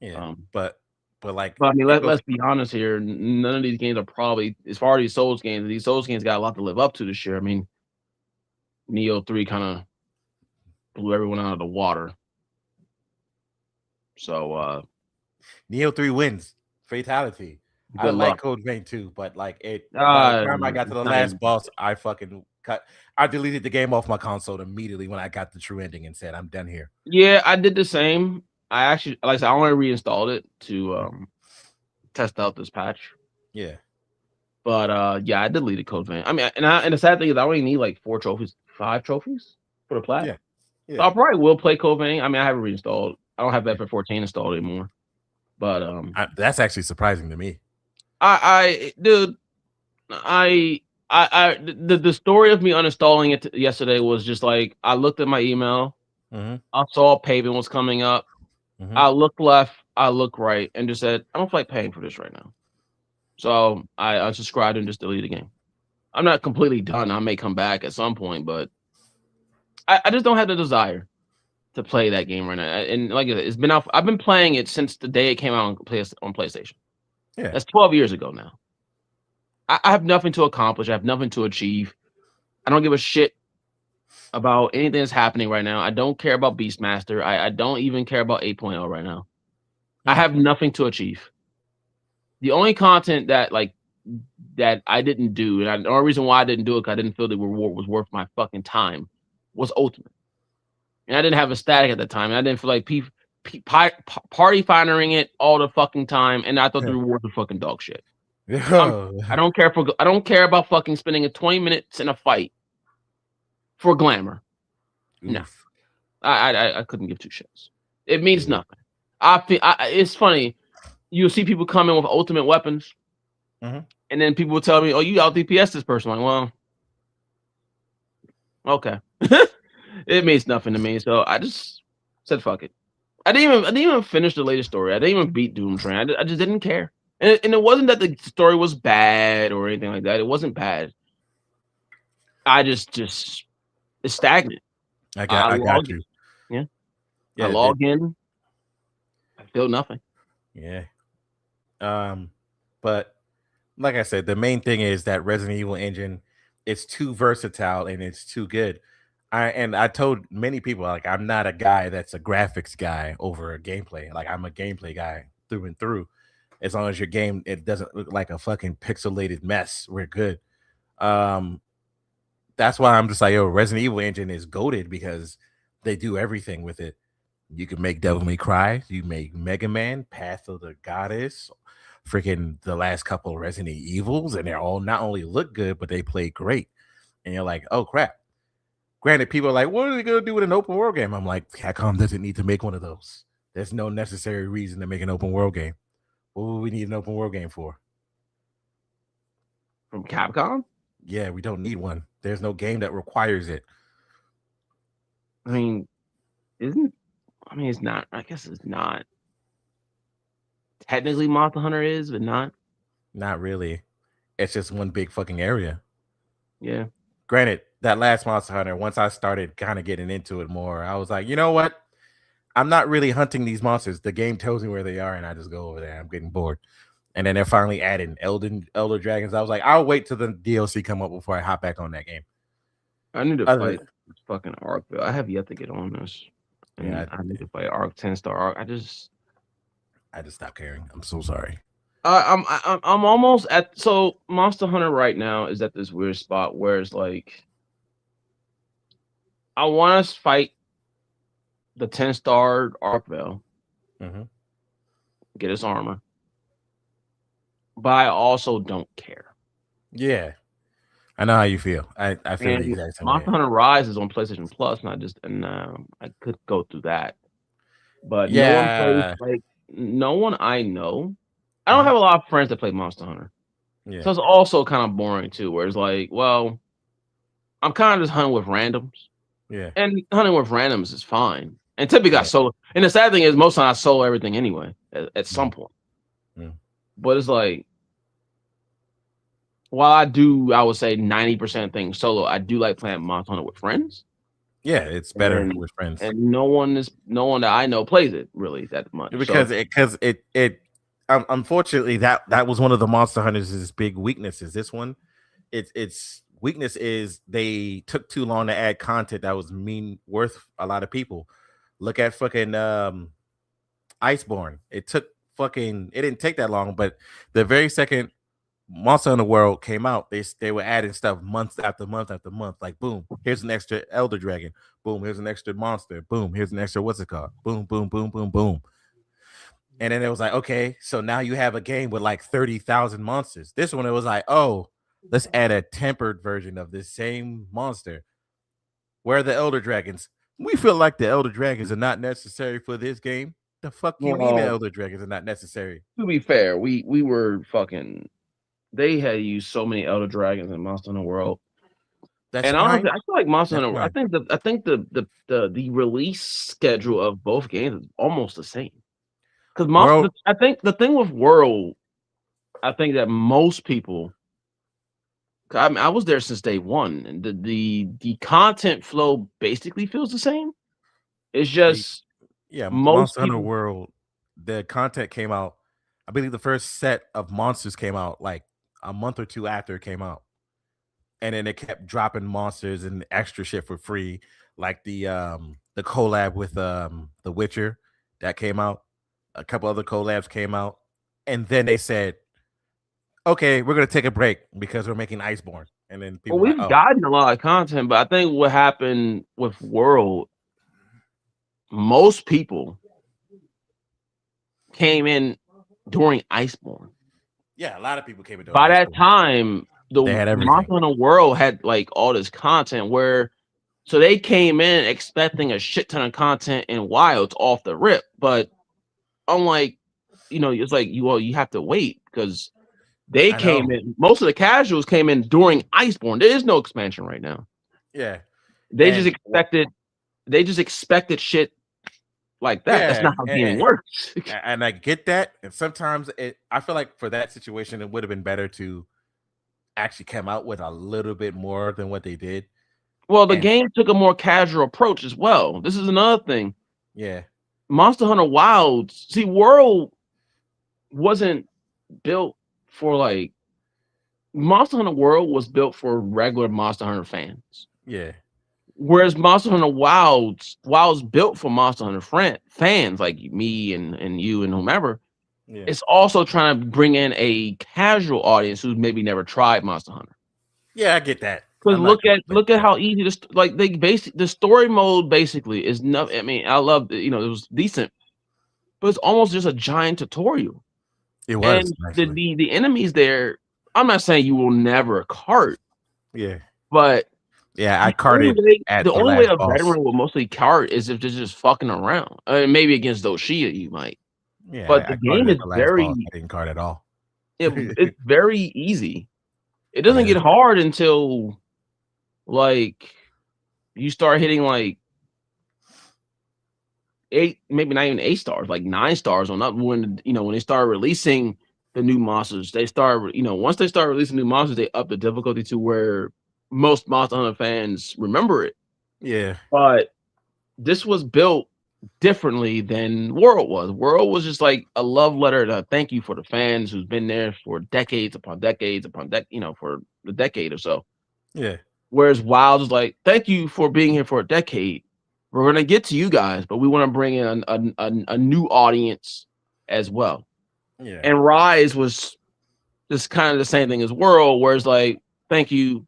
Speaker 1: Yeah, but I
Speaker 2: mean, let's be honest here. None of these games are probably, as far as these Souls games got a lot to live up to this year. I mean, Nioh 3 kind of blew everyone out of the water. So
Speaker 1: Nioh 3 wins. Fatality. I like Code Vein too, but like by the time I got to the last boss, I fucking I deleted the game off my console immediately when I got the true ending and said, I'm done here.
Speaker 2: Yeah, I did the same. I actually, like I said, I only reinstalled it to test out this patch.
Speaker 1: Yeah.
Speaker 2: But yeah, I deleted Code Vein. I mean, and the sad thing is I only need like 5 trophies for the plat.
Speaker 1: Yeah.
Speaker 2: So I probably will play Code Vein. I mean, I haven't reinstalled. I don't have FF14 installed anymore. But
Speaker 1: that's actually surprising to me.
Speaker 2: The story of me uninstalling it yesterday was just like, I looked at my email, I saw Pavement was coming up, I looked left, I looked right, and just said, I don't feel like paying for this right now. So I unsubscribed and just deleted the game. I'm not completely done. I may come back at some point, but I just don't have the desire to play that game right now. And like I said, it's been out. I've been playing it since the day it came out on PlayStation.
Speaker 1: Yeah,
Speaker 2: that's 12 years ago now. I have nothing to accomplish. I have nothing to achieve. I don't give a shit about anything that's happening right now. I don't care about Beastmaster. I don't even care about 8.0 right now. I have nothing to achieve. The only content that I didn't do, and the only reason why I didn't do it because I didn't feel the reward was worth my fucking time, was Ultimate. And I didn't have a static at the time. And I didn't feel like party finding it all the fucking time. And I thought the rewards were fucking dog shit. I don't care about fucking spending 20 minutes in a fight for glamour. Oof. No, I couldn't give two shits. It means nothing. It's funny. You'll see people come in with ultimate weapons, and then people will tell me, "Oh, you out DPS this person." I'm like, well, okay. It means nothing to me, so I just said, "Fuck it." I didn't even finish the latest story. I didn't even beat Doom Train. I just didn't care, and it wasn't that the story was bad or anything like that. It wasn't bad. I just it's stagnant.
Speaker 1: I got you.
Speaker 2: Yeah. I log in. I feel nothing.
Speaker 1: Yeah. But like I said, the main thing is that Resident Evil engine is too versatile and it's too good. I told many people, like, I'm not a guy that's a graphics guy over a gameplay. Like, I'm a gameplay guy through and through. As long as your game, it doesn't look like a fucking pixelated mess, we're good. That's why I'm just like, yo, Resident Evil engine is goated because they do everything with it. You can make Devil May Cry, you make Mega Man, Path of the Goddess, freaking the last couple of Resident Evils, and they're all not only look good, but they play great. And you're like, oh crap. Granted, people are like, what are they going to do with an open world game? I'm like, Capcom doesn't need to make one of those. There's no necessary reason to make an open world game. What would we need an open world game for?
Speaker 2: From Capcom?
Speaker 1: Yeah, we don't need one. There's no game that requires it.
Speaker 2: I mean, it's not. I guess it's not. Technically, Monster Hunter is, but not.
Speaker 1: Not really. It's just one big fucking area.
Speaker 2: Yeah.
Speaker 1: Granted, that last Monster Hunter, once I started kind of getting into it more, I was like, you know what? I'm not really hunting these monsters. The game tells me where they are, and I just go over there. I'm getting bored. And then they're finally adding Elder Dragons. I was like, I'll wait till the DLC come up before I hop back on that game.
Speaker 2: I need to
Speaker 1: Other,
Speaker 2: fight fucking Arkville. I have yet to get on this. And
Speaker 1: yeah,
Speaker 2: I need to fight Arc 10-star Arc.
Speaker 1: I just stopped caring. I'm so sorry.
Speaker 2: I'm almost at so Monster Hunter right now is at this weird spot where it's like I want to fight the 10-star Arkville, get his armor, but I also don't care.
Speaker 1: Yeah, I know how you feel. I feel
Speaker 2: And
Speaker 1: the exact same
Speaker 2: Monster
Speaker 1: way.
Speaker 2: Hunter Rise is on PlayStation Plus, and I could go through that, but no one plays
Speaker 1: Yeah,
Speaker 2: like no one I know. I don't have a lot of friends that play Monster Hunter,
Speaker 1: yeah,
Speaker 2: so it's also kind of boring too. Where it's like, well, I'm kind of just hunting with randoms.
Speaker 1: yeah.
Speaker 2: And hunting with randoms is fine. And typically I
Speaker 1: Yeah.
Speaker 2: solo. And the sad thing is most times I solo everything anyway at some point. But it's like, while I would say 90% things solo, I do like playing Monster Hunter with friends.
Speaker 1: Yeah, it's better with friends.
Speaker 2: And no one that I know plays it really that much.
Speaker 1: Because it unfortunately that was one of the Monster Hunters' big weaknesses. This one, its weakness is they took too long to add content that was worth a lot of people. Look at fucking Iceborne. It didn't take that long, but the very second Monster Hunter World came out, they were adding stuff month after month after month. Like, boom, here's an extra Elder Dragon. Boom, here's an extra monster. Boom, here's an extra what's it called? Boom, boom, boom, boom, boom. And then it was like, okay, so now you have a game with like 30,000 monsters. This one, it was like, oh, let's add a tempered version of this same monster. Where are the Elder Dragons? We feel like the Elder Dragons are not necessary for this game. The fuck you mean the Elder Dragons are not necessary?
Speaker 2: To be fair, we were fucking. They had used so many Elder Dragons in Monster Hunter World.
Speaker 1: That's
Speaker 2: and honestly, I feel like Monster Hunter.
Speaker 1: fine.
Speaker 2: I think the release schedule of both games is almost the same. Because I think the thing with World, I think that most people. I mean, I was there since day one, and the content flow basically feels the same. It's just
Speaker 1: Monster Hunter World. The content came out. I believe the first set of monsters came out like a month or two after it came out, and then it kept dropping monsters and extra shit for free, like the collab with The Witcher that came out. A couple other collabs came out, and then they said, "Okay, we're gonna take a break because we're making Iceborne." And then people
Speaker 2: we've gotten a lot of content, but I think what happened with World, most people came in during Iceborne.
Speaker 1: Yeah, a lot of people came in.
Speaker 2: By that time, the Monster Hunter World had like all this content where, so they came in expecting a shit ton of content in Wilds off the rip, but unlike, it's like you have to wait because they came in. Most of the casuals came in during Iceborne. There is no expansion right now.
Speaker 1: Yeah,
Speaker 2: they just expected shit like that.
Speaker 1: Yeah,
Speaker 2: that's not how gaming works.
Speaker 1: And I get that. And sometimes I feel like for that situation, it would have been better to actually come out with a little bit more than what they did.
Speaker 2: Well, the game took a more casual approach as well. This is another thing.
Speaker 1: Yeah.
Speaker 2: Monster Hunter Wilds. See, World wasn't built for like Monster Hunter World was built for regular Monster Hunter fans.
Speaker 1: Yeah.
Speaker 2: Whereas Monster Hunter Wilds built for Monster Hunter fans like me and you and whomever. Yeah. It's also trying to bring in a casual audience who's maybe never tried Monster Hunter.
Speaker 1: Yeah, I get that.
Speaker 2: Because look at how easy this the story mode basically is not. I mean, I love it was decent, but it's almost just a giant tutorial.
Speaker 1: It was.
Speaker 2: And the enemies there. I'm not saying you will never cart.
Speaker 1: Yeah.
Speaker 2: But
Speaker 1: yeah, I carted.
Speaker 2: The only way a veteran will mostly cart is if they're just fucking around. I mean, maybe against Doshia you might.
Speaker 1: Yeah,
Speaker 2: but the game is very.
Speaker 1: I didn't cart at all.
Speaker 2: It's very easy. It doesn't get hard until like you start hitting like 8, maybe not even 8 stars, like 9 stars on up when they start releasing the new monsters. They start once they start releasing new monsters, they up the difficulty to where most Monster Hunter fans remember it.
Speaker 1: Yeah.
Speaker 2: But this was built differently than World was. World was just like a love letter to thank you for the fans who's been there for decades upon decades upon for the decade or so.
Speaker 1: Yeah.
Speaker 2: Whereas Wilds is like, thank you for being here for a decade. We're gonna get to you guys, but we want to bring in a new audience as well.
Speaker 1: Yeah.
Speaker 2: And Rise was just kind of the same thing as World, where it's like, thank you,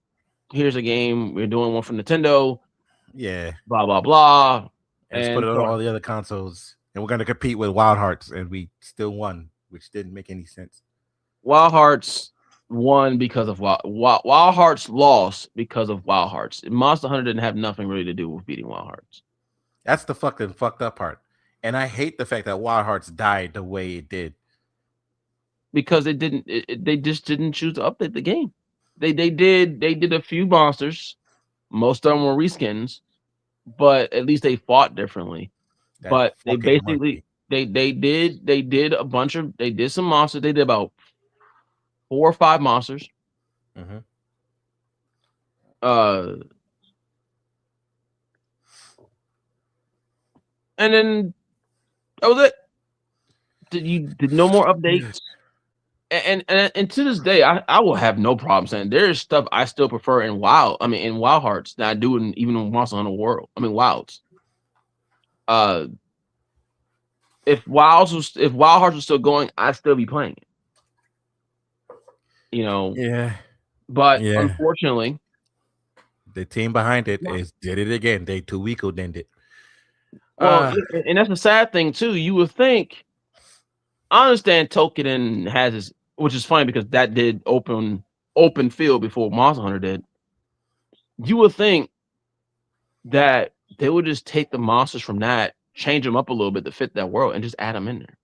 Speaker 2: here's a game, we're doing one for Nintendo,
Speaker 1: Yeah.
Speaker 2: blah blah blah.
Speaker 1: And let's put it on all the other consoles. And we're gonna compete with Wild Hearts, and we still won, which didn't make any sense.
Speaker 2: Wild Hearts won because of Wild Hearts lost because of Wild Hearts. Monster Hunter didn't have nothing really to do with beating Wild Hearts.
Speaker 1: That's the fucking fucked up part. And I hate the fact that Wild Hearts died the way it did.
Speaker 2: Because they just didn't choose to update the game. They did a few monsters. Most of them were reskins, but at least they fought differently. But they basically they did a bunch of they did some monsters. They did about 4 or 5 monsters.
Speaker 1: Mm-hmm.
Speaker 2: And then that was it. Did no more updates. And to this day, I will have no problem saying there's stuff I still prefer in Wild Hearts that I do even in Monster Hunter World. I mean Wilds. If Wild Hearts was still going, I'd still be playing it. You know.
Speaker 1: Yeah.
Speaker 2: But unfortunately,
Speaker 1: the team behind it did it again. They Tuico ended it.
Speaker 2: Well, and that's the sad thing too. You would think. I understand Toukiden has his, which is funny because that did open field before Monster Hunter did. You would think that they would just take the monsters from that, change them up a little bit to fit that world, and just add them in there.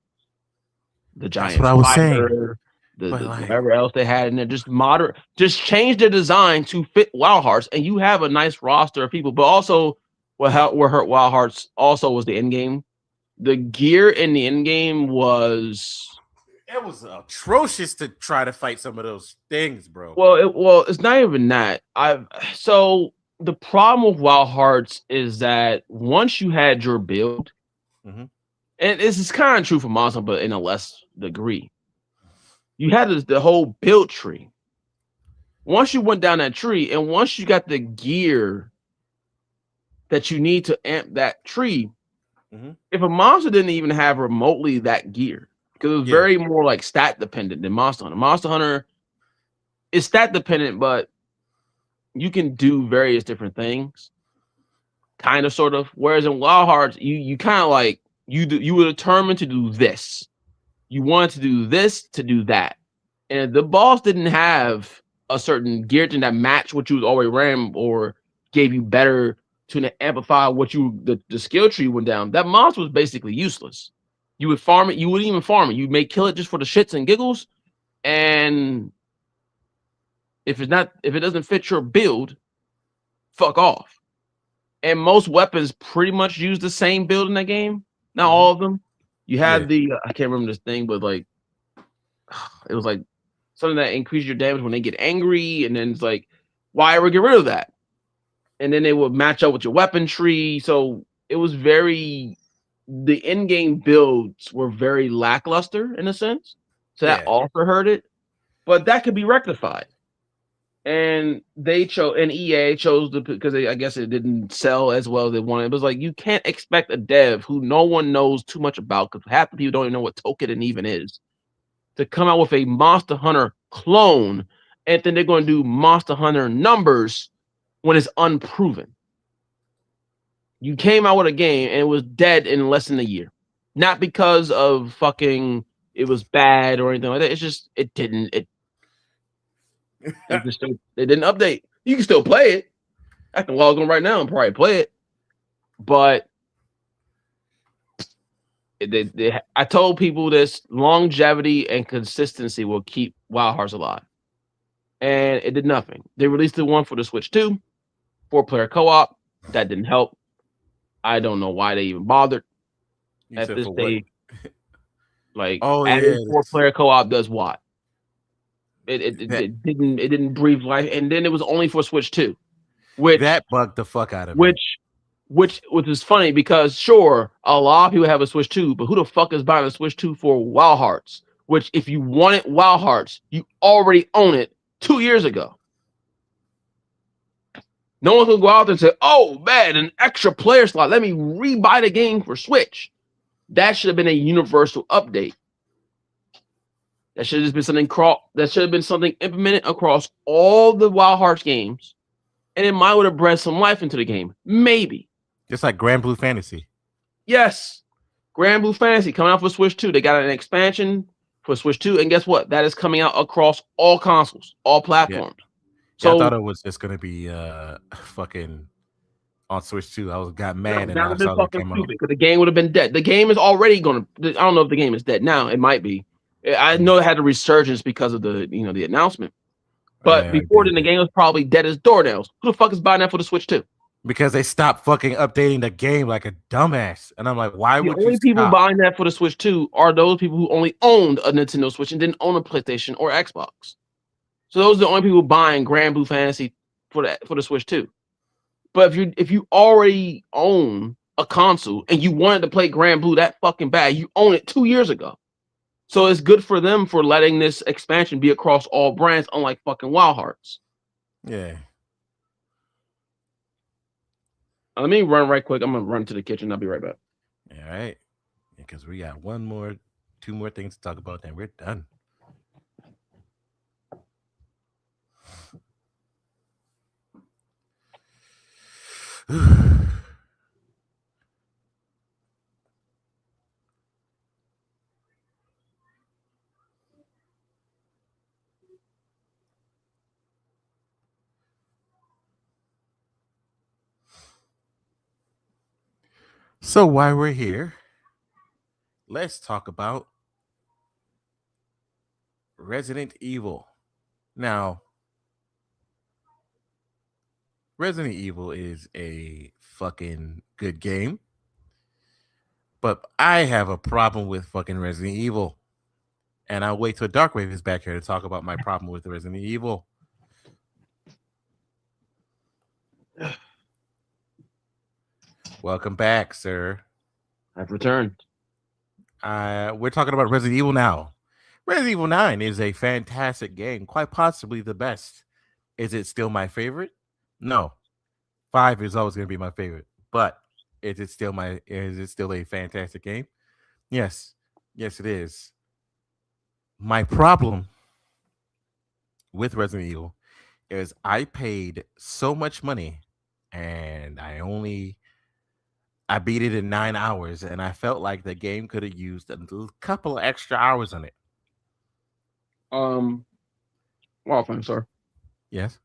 Speaker 2: The giant spider, whatever else they had in there, just change the design to fit Wild Hearts, and you have a nice roster of people. But also, what hurt Wild Hearts also was the end game. The gear in the end game was
Speaker 1: atrocious to try to fight some of those things, bro.
Speaker 2: Well, it's not even that. So the problem with Wild Hearts is that once you had your build, and this is kind of true for Monster, but in a less degree, you had the whole build tree. Once you went down that tree, and once you got the gear that you need to amp that tree. If a monster didn't even have remotely that gear, because it was very more like stat dependent than Monster Hunter. Monster Hunter is stat dependent, but you can do various different things, kind of, sort of. Whereas in Wild Hearts, you kind of like you were determined to do this. You wanted to do this to do that, and the boss didn't have a certain gear thing that matched what you was already ran or gave you better to amplify what the skill tree went down. That monster was basically useless. You would farm it, you wouldn't even farm it. You may kill it just for the shits and giggles. And if it doesn't fit your build, fuck off. And most weapons pretty much use the same build in that game. Not all of them. You had I can't remember this thing, but like it was like something that increases your damage when they get angry, and then it's like, why ever get rid of that? And then they would match up with your weapon tree. So it was the in-game builds were very lackluster in a sense. So that also hurt it. But that could be rectified. And EA chose because I guess it didn't sell as well as they wanted. It was like, you can't expect a dev who no one knows too much about, because half the people don't even know what Toukiden even is, to come out with a Monster Hunter clone, and then they're going to do Monster Hunter numbers when it's unproven. You came out with a game and it was dead in less than a year. Not because of fucking it was bad or anything like that. It's just they didn't update. You can still play it. I can log on right now and probably play it. But I told people this: longevity and consistency will keep Wild Hearts alive. And it did nothing. They released the one for the Switch 2. 4-player co-op. That didn't help. I don't know why they even bothered at this stage. Like, adding 4-player co-op does what? It didn't breathe life, and then it was only for Switch 2, which
Speaker 1: that bugged the fuck out of me.
Speaker 2: Which is funny because sure, a lot of people have a Switch 2, but who the fuck is buying a Switch 2 for Wild Hearts? Which, if you wanted Wild Hearts, you already own it 2 years ago. No one can go out there and say, "Oh man, an extra player slot. Let me rebuy the game for Switch." That should have been a universal update. That should have just been something. That should have been something implemented across all the Wild Hearts games, and it might would have bred some life into the game. Maybe.
Speaker 1: Just like Grand Blue Fantasy.
Speaker 2: Yes, Grand Blue Fantasy coming out for Switch 2. They got an expansion for Switch 2, and guess what? That is coming out across all consoles, all platforms.
Speaker 1: Yeah,
Speaker 2: So
Speaker 1: I thought it was just gonna be fucking on Switch 2. Got mad and
Speaker 2: that
Speaker 1: I
Speaker 2: would have
Speaker 1: saw
Speaker 2: been
Speaker 1: that
Speaker 2: fucking
Speaker 1: came out.
Speaker 2: stupid because the game would have been dead. The game is already gonna. I don't know if the game is dead now. It might be. I know it had a resurgence because of the the announcement. But before then, the game was probably dead as doornails. Who the fuck is buying that for the Switch 2?
Speaker 1: Because they stopped fucking updating the game like a dumbass. And I'm like, why would you
Speaker 2: only people
Speaker 1: stop?
Speaker 2: buying that for the Switch 2 are those people who only owned a Nintendo Switch and didn't own a PlayStation or Xbox. So those are the only people buying Grand Blue Fantasy for the Switch 2. But if you already own a console and you wanted to play Grand Blue that fucking bad, you own it 2 years ago. So it's good for them for letting this expansion be across all brands, unlike fucking Wild Hearts.
Speaker 1: Yeah.
Speaker 2: Let me run right quick. I'm gonna run to the kitchen. I'll be right back.
Speaker 1: All right. Because we got two more things to talk about, then we're done. So while we're here, let's talk about Resident Evil. Now, Resident Evil is a fucking good game, but I have a problem with fucking Resident Evil. And I'll wait till Darkwave is back here to talk about my problem with Resident Evil. Welcome back, sir.
Speaker 2: I've returned.
Speaker 1: We're talking about Resident Evil now. Resident Evil 9 is a fantastic game, quite possibly the best. Is it still my favorite? No. 5 is always going to be my favorite. But is it still a fantastic game? Yes. Yes, it is. My problem with Resident Evil is I paid so much money and I beat it in 9 hours, and I felt like the game could have used a couple of extra hours on it.
Speaker 2: Wildfire, sir.
Speaker 1: Yes.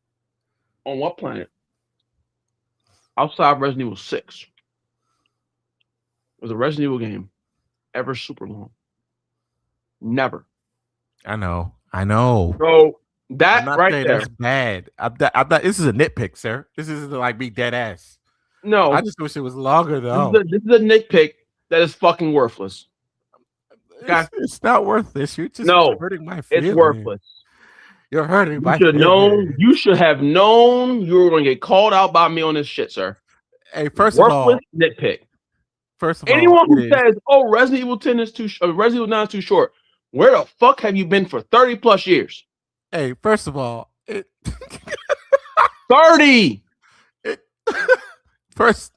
Speaker 2: On what planet outside Resident Evil 6 was a Resident Evil game ever super long? Never.
Speaker 1: I know.
Speaker 2: So that right there,
Speaker 1: that's bad. I'm not. This is a nitpick, sir. This isn't like be dead ass.
Speaker 2: No,
Speaker 1: I just wish it was longer though.
Speaker 2: This is a nitpick that is fucking worthless.
Speaker 1: It's not worth this. You're just hurting my feelings.
Speaker 2: It's worthless.
Speaker 1: You're hurting my
Speaker 2: feelings. You should have known you were going to get called out by me on this shit, sir.
Speaker 1: Hey, first of all,
Speaker 2: nitpick.
Speaker 1: First of
Speaker 2: anyone who says, "Oh, Resident Evil 10 is Resident Evil 9 is too short," where the fuck have you been for 30 plus years?
Speaker 1: Hey, first of all,
Speaker 2: 30.
Speaker 1: First,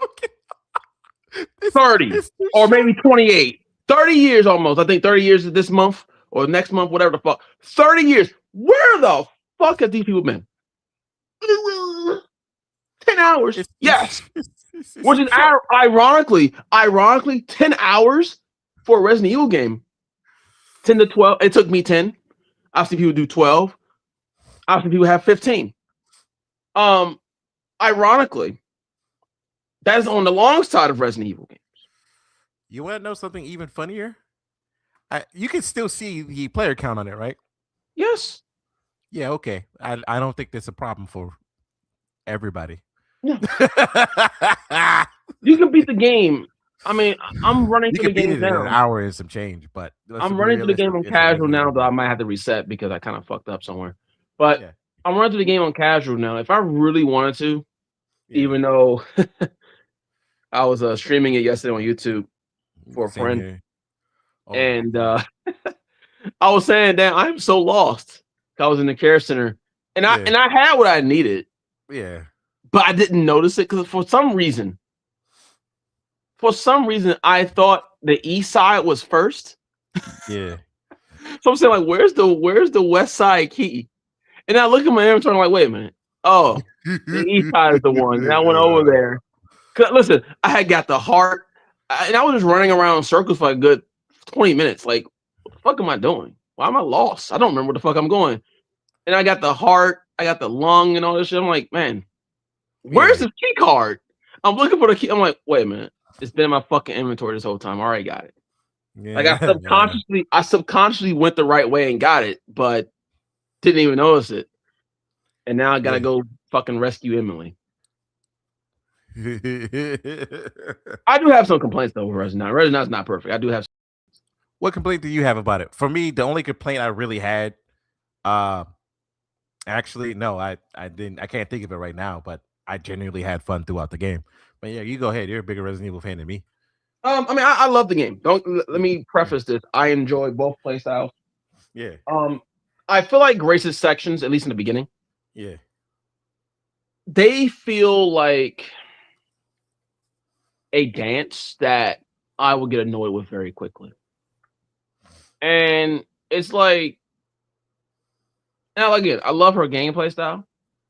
Speaker 1: okay.
Speaker 2: 30 or maybe 28. 30 years almost. I think 30 years is this month or next month, whatever the fuck. 30 years. Where the fuck have these people been? 10 hours. Yes. Which is ironically 10 hours for a Resident Evil game. 10 to 12. It took me 10. I've seen people do 12. I've seen people have 15. Ironically, that is on the long side of Resident Evil games.
Speaker 1: You want to know something even funnier? You can still see the player count on it, right?
Speaker 2: Yes.
Speaker 1: Yeah, okay. I don't think that's a problem for everybody.
Speaker 2: Yeah. You can beat the game. I mean, I'm running through the game now.
Speaker 1: An hour and some change, but
Speaker 2: I'm running through the game on casual now, though I might have to reset because I kind of fucked up somewhere. But yeah. I'm running through the game on casual now. If I really wanted to, even though I was streaming it yesterday on YouTube for a friend, and I was saying that I'm so lost. I was in the care center And I had what I needed.
Speaker 1: Yeah.
Speaker 2: But I didn't notice it because for some reason, I thought the east side was first.
Speaker 1: Yeah.
Speaker 2: So I'm saying, like, where's the west side key? And I look at my inventory, I'm like, wait a minute. Oh, the east side is the one. And I went over there. Listen, I had got the heart, and I was just running around in circles for a good 20 minutes. Like, what the fuck am I doing? Why am I lost? I don't remember where the fuck I'm going. And I got the heart, I got the lung, and all this shit. I'm like, man, where's the key card? I'm looking for the key. I'm like, wait a minute. It's been in my fucking inventory this whole time. I already got it.
Speaker 1: Yeah,
Speaker 2: Like I subconsciously went the right way and got it, but didn't even notice it. And now I gotta go fucking rescue Emily. I do have some complaints though with Resident 9. Resident 9 is not perfect. I do have.
Speaker 1: What complaint do you have about it? For me, the only complaint I really had, actually, no, I didn't. I can't think of it right now, but I genuinely had fun throughout the game. But yeah, you go ahead. You're a bigger Resident Evil fan than me.
Speaker 2: I mean, I love the game. Let me preface this. I enjoy both playstyles.
Speaker 1: Yeah.
Speaker 2: I feel like Grace's sections, at least in the beginning,
Speaker 1: yeah,
Speaker 2: they feel like a dance that I will get annoyed with very quickly. And it's like, now again, I love her gameplay style.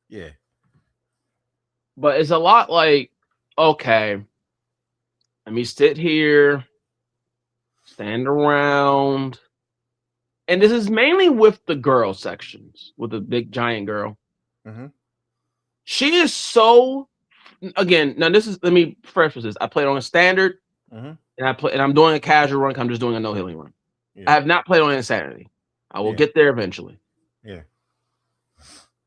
Speaker 1: Yeah.
Speaker 2: But it's a lot like, okay, let me sit here, stand around. And this is mainly with the girl sections, with the big giant girl.
Speaker 1: Mm-hmm.
Speaker 2: She is so, again, now this is, let me preface this. I played on a standard, and I'm doing a casual run. I'm just doing a no healing run. Yeah. I have not played on Insanity. I will get there eventually.
Speaker 1: Yeah.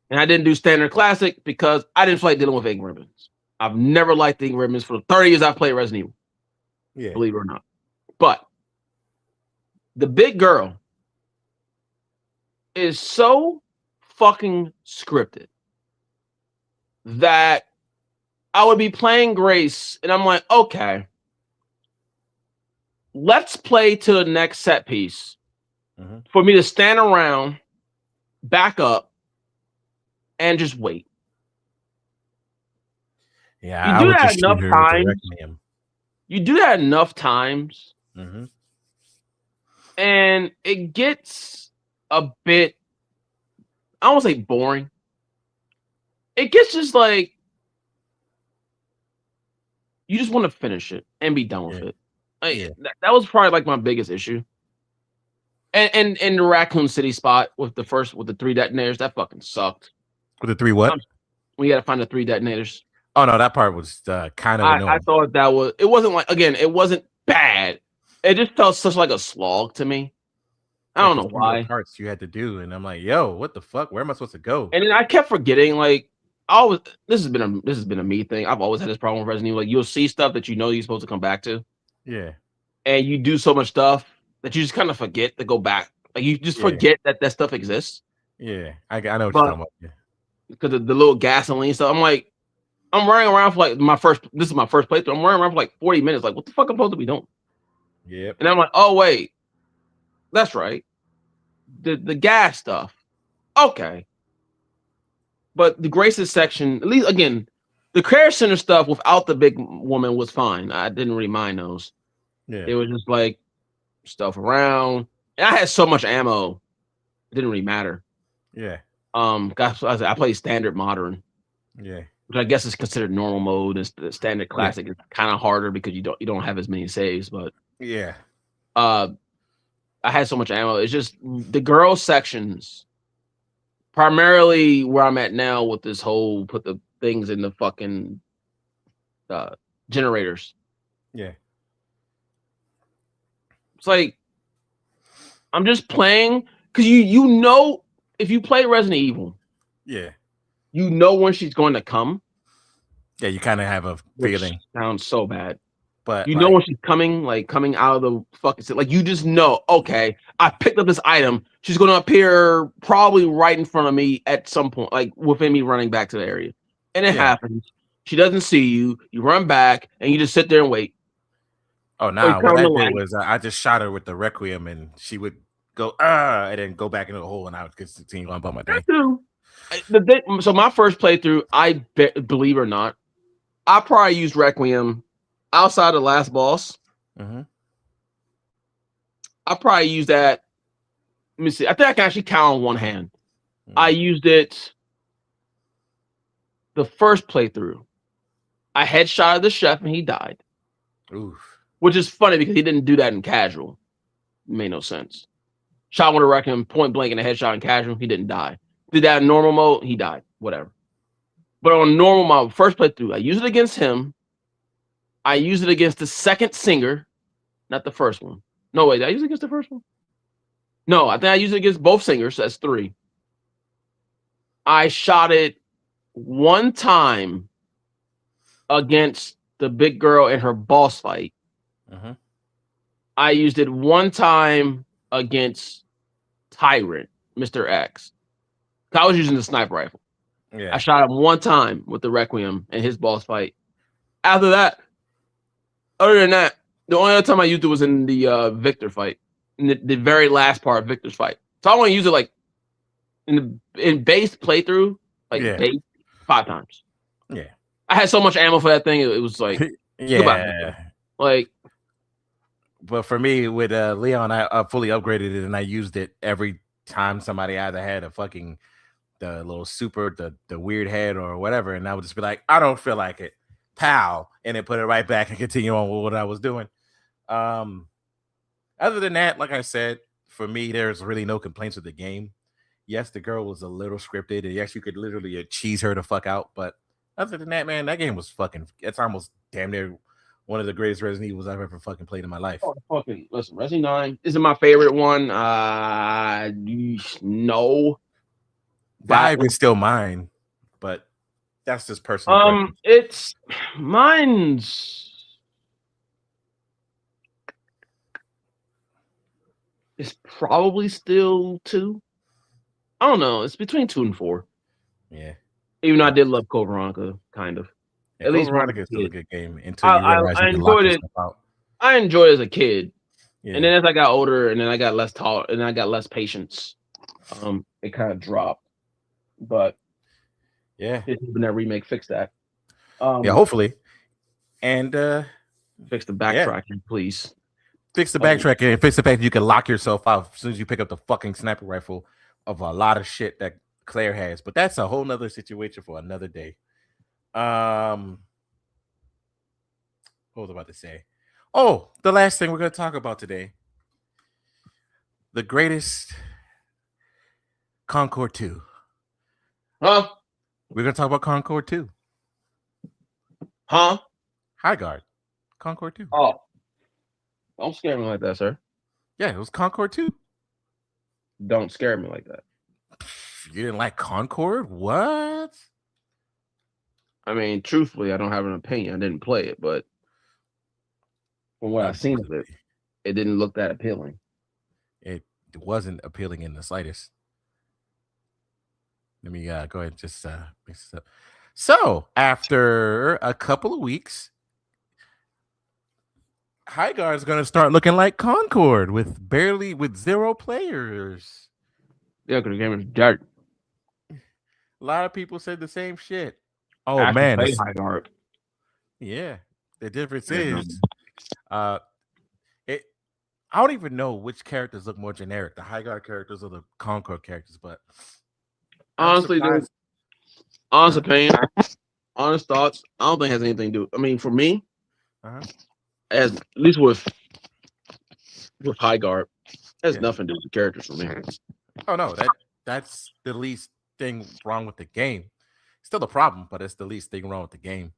Speaker 2: And I didn't do standard classic because I didn't feel like dealing with ink ribbons. I've never liked the ink ribbons for the 30 years I've played Resident Evil. Yeah. Believe it or not. But the big girl is so fucking scripted that I would be playing Grace and I'm like, okay, let's play to the next set piece for me to stand around, back up, and just wait.
Speaker 1: Yeah,
Speaker 2: you do that enough times. You do that enough times, and it gets a bit, I won't say boring. It gets just like, you just want to finish it and be done with it. Like, that was probably like my biggest issue. And the Raccoon City spot with the 3 detonators, that fucking sucked.
Speaker 1: With the 3 what?
Speaker 2: We had to find the 3 detonators.
Speaker 1: Oh no, that part was kind of annoying.
Speaker 2: I thought that was, it wasn't like, again, it wasn't bad. It just felt such like a slog to me. I don't know why.
Speaker 1: Parts you had to do, and I'm like, yo, what the fuck? Where am I supposed to go?
Speaker 2: And then I kept forgetting, like, this has been a me thing. I've always had this problem with Resident Evil. Like, you'll see stuff that you know you're supposed to come back to.
Speaker 1: Yeah.
Speaker 2: And you do so much stuff that you just kind of forget to go back. Like, you just forget that stuff exists.
Speaker 1: Yeah, I know what you're talking about. Yeah.
Speaker 2: Because of the little gasoline stuff. I'm like, I'm running around for like this is my first playthrough. I'm running around for like 40 minutes. Like, what the fuck am I supposed to be doing?
Speaker 1: Yep.
Speaker 2: And I'm like, oh wait, that's right. The gas stuff. Okay. But the Grace's section, at least again, the care center stuff without the big woman was fine. I didn't really mind those. Yeah. It was just like stuff around. And I had so much ammo. It didn't really matter.
Speaker 1: Yeah.
Speaker 2: I played standard modern.
Speaker 1: Yeah.
Speaker 2: Which I guess is considered normal mode. And the standard classic is kind of harder because you don't have as many saves. But
Speaker 1: yeah.
Speaker 2: I had so much ammo. It's just the girl sections, primarily where I'm at now with this whole put the things in the fucking generators.
Speaker 1: Yeah.
Speaker 2: It's like, I'm just playing because you know, if you play Resident Evil, you know when she's going to come.
Speaker 1: Yeah, you kind of have a feeling.
Speaker 2: Sounds so bad.
Speaker 1: But
Speaker 2: you know when she's coming, like coming out of the fucking, like you just know, okay, I picked up this item. She's going to appear probably right in front of me at some point, like within me running back to the area. And it happens. She doesn't see you. You run back and you just sit there and wait.
Speaker 1: Oh, no. What I did was I just shot her with the Requiem and she would go, and then go back into the hole and I would continue on about my day.
Speaker 2: So my first playthrough, believe it or not, I probably used Requiem outside the last boss.
Speaker 1: Mm-hmm.
Speaker 2: I probably used that. Let me see. I think I can actually count on one hand.
Speaker 1: Mm-hmm.
Speaker 2: I used it the first playthrough. I headshotted the chef and he died.
Speaker 1: Oof.
Speaker 2: Which is funny because he didn't do that in casual. It made no sense. Shot one to Requiem, point blank in a headshot in casual, he didn't die. Did that in normal mode, he died. Whatever. But on normal mode, first playthrough, I used it against him. I used it against the second singer, not the first one. No, wait, did I use it against the first one? No, I think I used it against both singers. That's 3. I shot it one time against the big girl in her boss fight.
Speaker 1: Mm-hmm.
Speaker 2: I used it one time against Tyrant, Mr. X. I was using the sniper rifle.
Speaker 1: Yeah.
Speaker 2: I shot him one time with the Requiem in his boss fight. After that, other than that, the only other time I used it was in the Victor fight, in the very last part of Victor's fight. So I want to use it like in base playthrough, like base 5 times.
Speaker 1: Yeah.
Speaker 2: I had so much ammo for that thing. It was like,
Speaker 1: yeah.
Speaker 2: Like,
Speaker 1: but for me with Leon, I fully upgraded it and I used it every time somebody either had a fucking the little super, the weird head or whatever, and I would just be like, I don't feel like it, pow, and then put it right back and continue on with what I was doing. Other than that, like I said, for me, there's really no complaints with the game. Yes, the girl was a little scripted, and yes, you could literally cheese her the fuck out. But other than that, man, that game was fucking. It's almost damn near one of the greatest Resident Evils I've ever fucking played in my life.
Speaker 2: Oh, fucking listen, Resident 9 isn't my favorite one. No,
Speaker 1: Vibe is still mine, but that's just personal. Preference.
Speaker 2: It's mine's. It's probably still 2. I don't know. It's between 2 and 4.
Speaker 1: Yeah.
Speaker 2: Even though I did love Code Veronica, kind of.
Speaker 1: Yeah, at least Veronica is still a good game until you realize
Speaker 2: I enjoyed it. I enjoyed it as a kid, and then as I got older, and then I got less tall, and I got less patience. It kind of dropped, but
Speaker 1: yeah,
Speaker 2: hoping that remake fixed that.
Speaker 1: Yeah, hopefully, and
Speaker 2: fix the backtracking, please.
Speaker 1: Fix the backtracking and fix the fact that you can lock yourself out as soon as you pick up the fucking sniper rifle of a lot of shit that Claire has. But that's a whole nother situation for another day. What was I about to say? Oh, the last thing we're going to talk about today. The greatest Concord 2.
Speaker 2: Huh?
Speaker 1: We're going to talk about Concord 2.
Speaker 2: Huh?
Speaker 1: Highguard. Concord 2.
Speaker 2: Oh. Don't scare me like that, sir.
Speaker 1: Yeah, it was Concord 2.
Speaker 2: Don't scare me like that.
Speaker 1: You didn't like Concord? What?
Speaker 2: I mean, truthfully, I don't have an opinion. I didn't play it, but from what I've seen of it, it didn't look that appealing.
Speaker 1: It wasn't appealing in the slightest. Let me go ahead and just mix this up. So, after a couple of weeks, Highguard is going to start looking like Concord with 0 players.
Speaker 2: Yeah, because the game is dirt.
Speaker 1: A lot of people said the same shit. Oh, man.
Speaker 2: Highguard.
Speaker 1: Yeah. The difference is I don't even know which characters look more generic, the Highguard characters or the Concord characters, but
Speaker 2: honestly, dude, honest opinion, honest thoughts, I don't think it has anything to do. I mean, for me, as at least with Highguard, has nothing to do with the characters for me.
Speaker 1: Oh no, that's the least thing wrong with the game. Still a problem, but it's the least thing wrong with the game.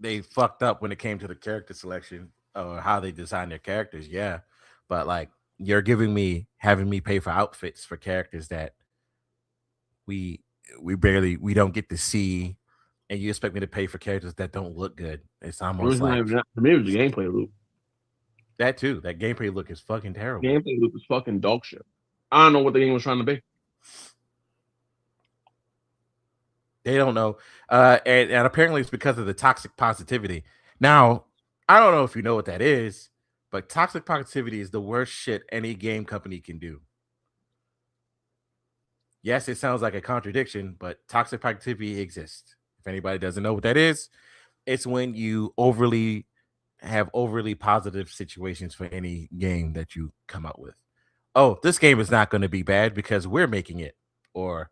Speaker 1: They fucked up when it came to the character selection or how they design their characters, yeah. But like you're having me pay for outfits for characters that we don't get to see, and you expect me to pay for characters that don't look good. It's almost like
Speaker 2: for me it was the gameplay loop.
Speaker 1: That too. That gameplay look is fucking terrible.
Speaker 2: Gameplay loop is fucking dog shit. I don't know what the game was trying to be.
Speaker 1: They don't know. And apparently it's because of the toxic positivity. Now, I don't know if you know what that is, but toxic positivity is the worst shit any game company can do. Yes, it sounds like a contradiction, but toxic positivity exists. If anybody doesn't know what that is, it's when you have overly positive situations for any game that you come out with. Oh, this game is not going to be bad because we're making it. Or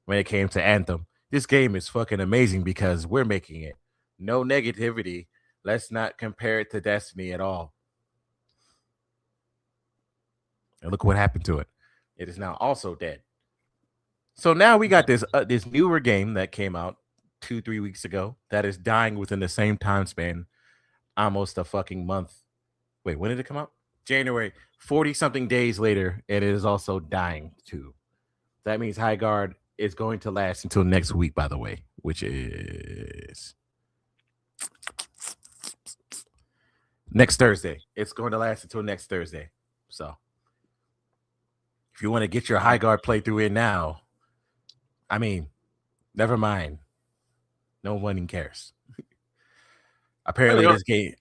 Speaker 1: when it came to Anthem, this game is fucking amazing because we're making it. No negativity. Let's not compare it to Destiny at all. And look what happened to it. It is now also dead. So now we got this newer game that came out 2-3 weeks ago that is dying within the same time span, almost a fucking month. Wait, when did it come out? January. 40 something days later, and it is also dying too. That means High Guard is going to last until next week, by the way, which is next Thursday. It's going to last until next Thursday. So if you want to get your High Guard playthrough in now, I mean, never mind. No one cares. Apparently, this game.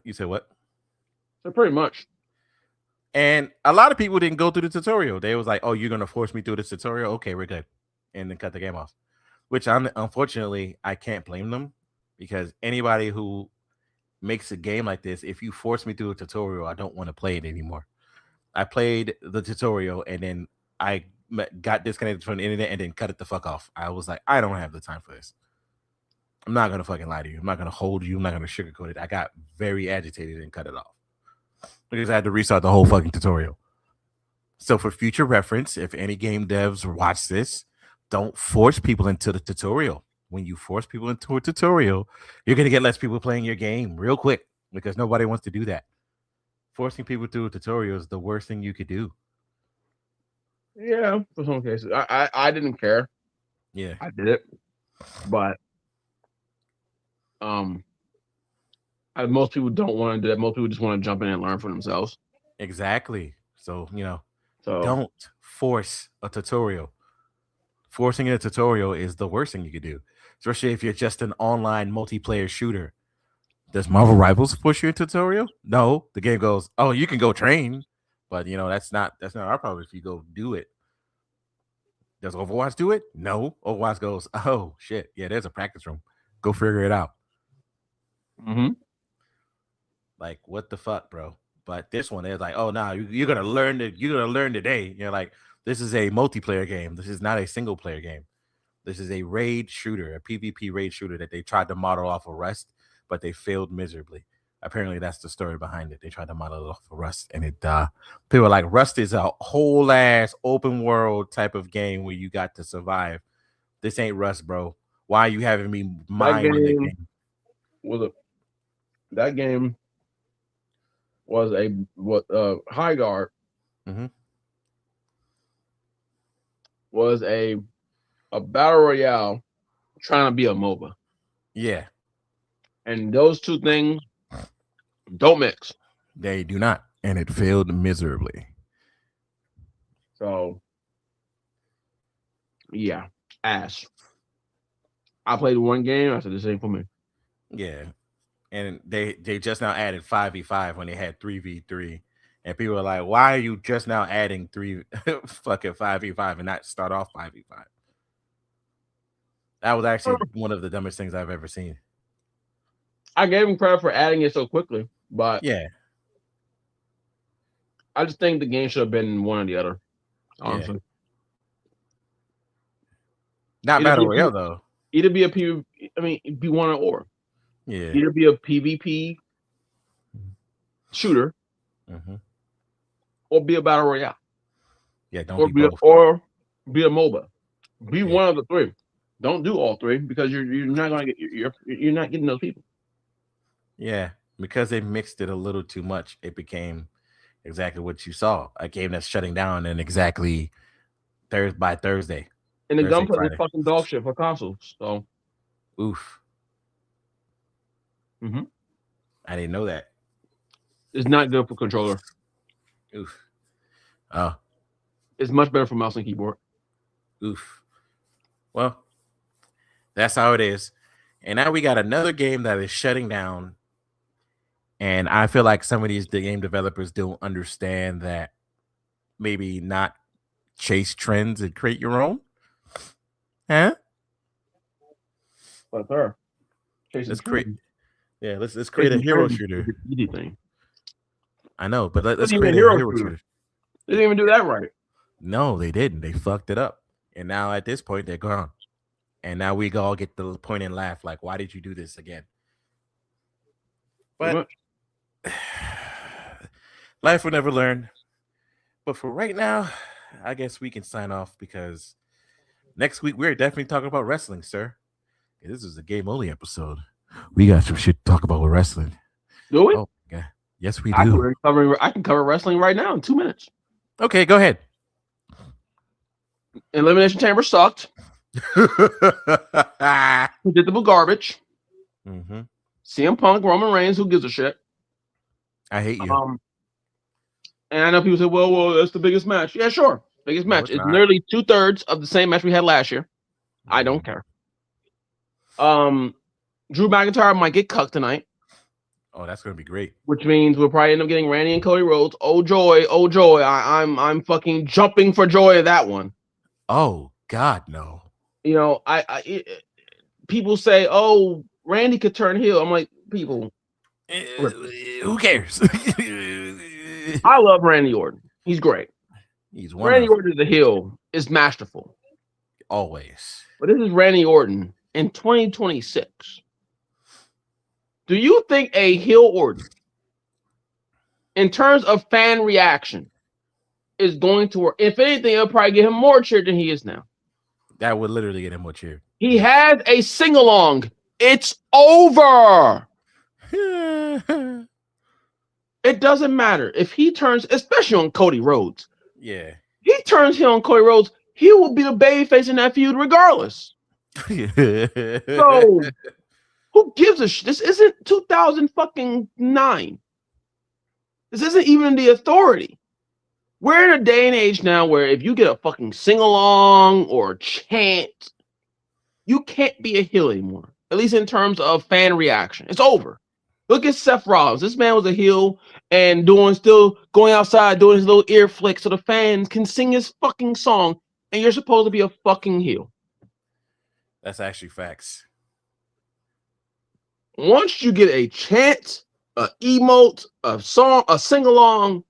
Speaker 1: You said what?
Speaker 2: So pretty much.
Speaker 1: And a lot of people didn't go through the tutorial. They was like, "Oh, you're gonna force me through the tutorial? Okay, we're good," and then cut the game off. Which unfortunately I can't blame them, because anybody who makes a game like this, if you force me through a tutorial, I don't want to play it anymore. I played the tutorial and then I got disconnected from the internet and then cut it the fuck off. I was like, I don't have the time for this. I'm not gonna fucking lie to you. I'm not gonna hold you. I'm not gonna sugarcoat it. I got very agitated and cut it off because I had to restart the whole fucking tutorial. So for future reference, if any game devs watch this, don't force people into the tutorial. When you force people into a tutorial, you're gonna get less people playing your game real quick because nobody wants to do that. Forcing people through a tutorial is the worst thing you could do.
Speaker 2: Yeah, for some cases, I didn't care.
Speaker 1: Yeah,
Speaker 2: I did it, but most people don't want to do that. Most people just want to jump in and learn for themselves.
Speaker 1: exactly. So don't force a tutorial. Forcing a tutorial is the worst thing you could do, especially if you're just an online multiplayer shooter. Does Marvel Rivals push you a tutorial? No. The game goes, oh, you can go train, but that's not our problem if you go do it. Does Overwatch do it? No. Overwatch goes, oh shit, yeah, there's a practice room. Go figure it out.
Speaker 2: Mm-hmm.
Speaker 1: Like, what the fuck, bro? But this one is like, oh, nah, you're gonna learn today. You're like, this is a multiplayer game. This is not a single player game. This is a raid shooter, a PvP raid shooter that they tried to model off of Rust, but they failed miserably. Apparently, that's the story behind it. They tried to model it off of Rust, and people are like, Rust is a whole ass open world type of game where you got to survive. This ain't Rust, bro. Why are you having me mine in the game?
Speaker 2: That game was High Guard.
Speaker 1: Mm-hmm.
Speaker 2: Was a battle royale trying to be a MOBA.
Speaker 1: Yeah.
Speaker 2: And those two things don't mix.
Speaker 1: They do not. And it failed miserably.
Speaker 2: So, yeah, ass. I played one game. I said, this ain't for me.
Speaker 1: Yeah. And they just now added 5v5 when they had 3v3. And people are like, why are you just now adding fucking 5v5 and not start off 5v5? That was actually one of the dumbest things I've ever seen.
Speaker 2: I gave him credit for adding it so quickly, but
Speaker 1: yeah,
Speaker 2: I just think the game should have been one or the other. Honestly,
Speaker 1: not battle royale though.
Speaker 2: Either be a PvP, be one or.
Speaker 1: Yeah,
Speaker 2: either be a PvP shooter, or be a battle royale.
Speaker 1: Yeah, don't
Speaker 2: or
Speaker 1: be both.
Speaker 2: Or be a MOBA. Be one of the three. Don't do all three because you're not going to get you're not getting those people.
Speaker 1: Yeah, because they mixed it a little too much, it became exactly what you saw, a game that's shutting down in exactly by Thursday.
Speaker 2: And the gunplay is fucking dog shit for consoles. So,
Speaker 1: oof. I didn't know that.
Speaker 2: It's not good for controller.
Speaker 1: Oof. Oh.
Speaker 2: It's much better for mouse and keyboard.
Speaker 1: Oof. Well, that's how it is. And now we got another game that is shutting down. And I feel like some of the game developers don't understand that maybe not chase trends and create your own. Huh?
Speaker 2: What's her?
Speaker 1: Let's create. Yeah, let's create a hero shooter.
Speaker 2: Easy thing.
Speaker 1: I know, but let's
Speaker 2: What do you
Speaker 1: create a
Speaker 2: mean
Speaker 1: hero
Speaker 2: hero
Speaker 1: shooter.
Speaker 2: They didn't even do that right.
Speaker 1: No, they didn't. They fucked it up. And now at this point, they're gone. And now we all get the point and laugh. Like, why did you do this again? But life will never learn. But for right now, I guess we can sign off because next week we're definitely talking about wrestling, sir. This is a game only episode. We got some shit to talk about with wrestling.
Speaker 2: Do we?
Speaker 1: Oh, yeah. Yes, we do.
Speaker 2: I can cover wrestling right now in 2 minutes.
Speaker 1: Okay, go ahead.
Speaker 2: Elimination Chamber sucked. Predictable garbage.
Speaker 1: Mm-hmm.
Speaker 2: CM Punk, Roman Reigns, who gives a shit?
Speaker 1: I hate you.
Speaker 2: And I know people say, well, that's the biggest match. Yeah, sure. Biggest match. It's nearly 2/3 of the same match we had last year. Mm-hmm. I don't care. Drew McIntyre might get cucked tonight.
Speaker 1: Oh, that's gonna be great.
Speaker 2: Which means we'll probably end up getting Randy and Cody Rhodes. Oh joy, oh joy! I'm fucking jumping for joy of that one.
Speaker 1: Oh God, no.
Speaker 2: You know, people say, oh, Randy could turn heel. I'm like, people,
Speaker 1: who cares?
Speaker 2: I love Randy Orton. He's great.
Speaker 1: He's
Speaker 2: Randy Orton is a heel. Is masterful.
Speaker 1: Always.
Speaker 2: But this is Randy Orton in 2026. Do you think a heel Orton, in terms of fan reaction, is going to work? If anything, it'll probably get him more cheered than he is now.
Speaker 1: That would literally get him more cheered.
Speaker 2: He has a sing-along. It's over. It doesn't matter. If he turns, especially on Cody Rhodes.
Speaker 1: Yeah.
Speaker 2: He turns heel on Cody Rhodes, he will be the babyface in that feud regardless. So, who gives a shit? This isn't 2009. This isn't even the Authority. We're in a day and age now where if you get a fucking sing-along or chant, you can't be a heel anymore. At least in terms of fan reaction. It's over. Look at Seth Rollins. This man was a heel and still going outside doing his little ear flick so the fans can sing his fucking song, and you're supposed to be a fucking heel.
Speaker 1: That's actually facts.
Speaker 2: Once you get a chant, a emote, a song, a sing-along,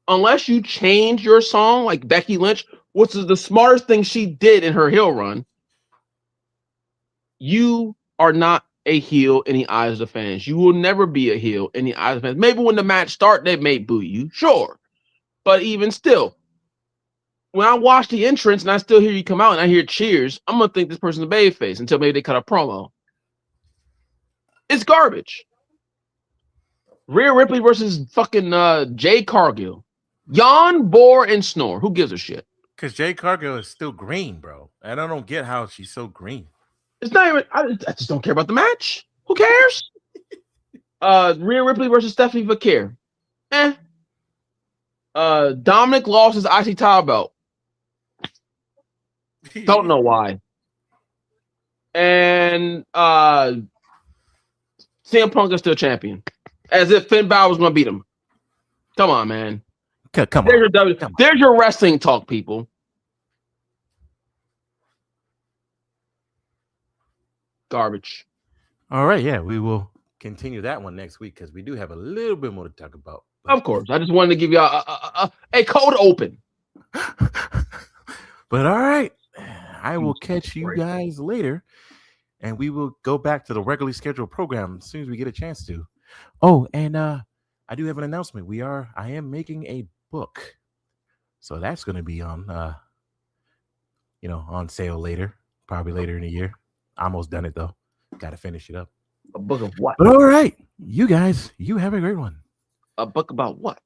Speaker 2: unless you change your song like Becky Lynch, which is the smartest thing she did in her heel run, you are not a heel in the eyes of the fans. You will never be a heel in the eyes of the fans. Maybe when the match starts, they may boo you, sure. But even still, when I watch the entrance and I still hear you come out and I hear cheers, I'm going to think this person's a babyface until maybe they cut a promo. It's garbage. Rhea Ripley versus fucking Jade Cargill. Yawn, bore, and snore. Who gives a shit?
Speaker 1: Because Jade Cargill is still green, bro. And I don't get how she's so green.
Speaker 2: It's not even. I just don't care about the match. Who cares? Rhea Ripley versus Stephanie Fakir. Dominic lost his IC title belt. Don't know why. And CM Punk is still champion. As if Finn Balor was going to beat him. Come on, man.
Speaker 1: Come on.
Speaker 2: There's your wrestling talk, people. Garbage.
Speaker 1: All right, yeah, we will continue that one next week because we do have a little bit more to talk about.
Speaker 2: Of course. I just wanted to give you a cold open.
Speaker 1: But all right, I will catch you guys later, and we will go back to the regularly scheduled program as soon as we get a chance to. Oh, and I do have an announcement. I am making a book, so that's going to be on, on sale later, probably later in the year. Almost done it though. Got to finish it up.
Speaker 2: A book of what?
Speaker 1: But all right, you guys, you have a great one.
Speaker 2: A book about what?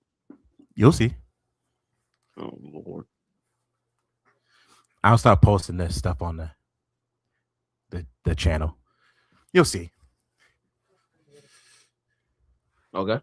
Speaker 1: You'll see.
Speaker 2: Oh Lord.
Speaker 1: I'll start posting this stuff on the channel. You'll see.
Speaker 2: Okay.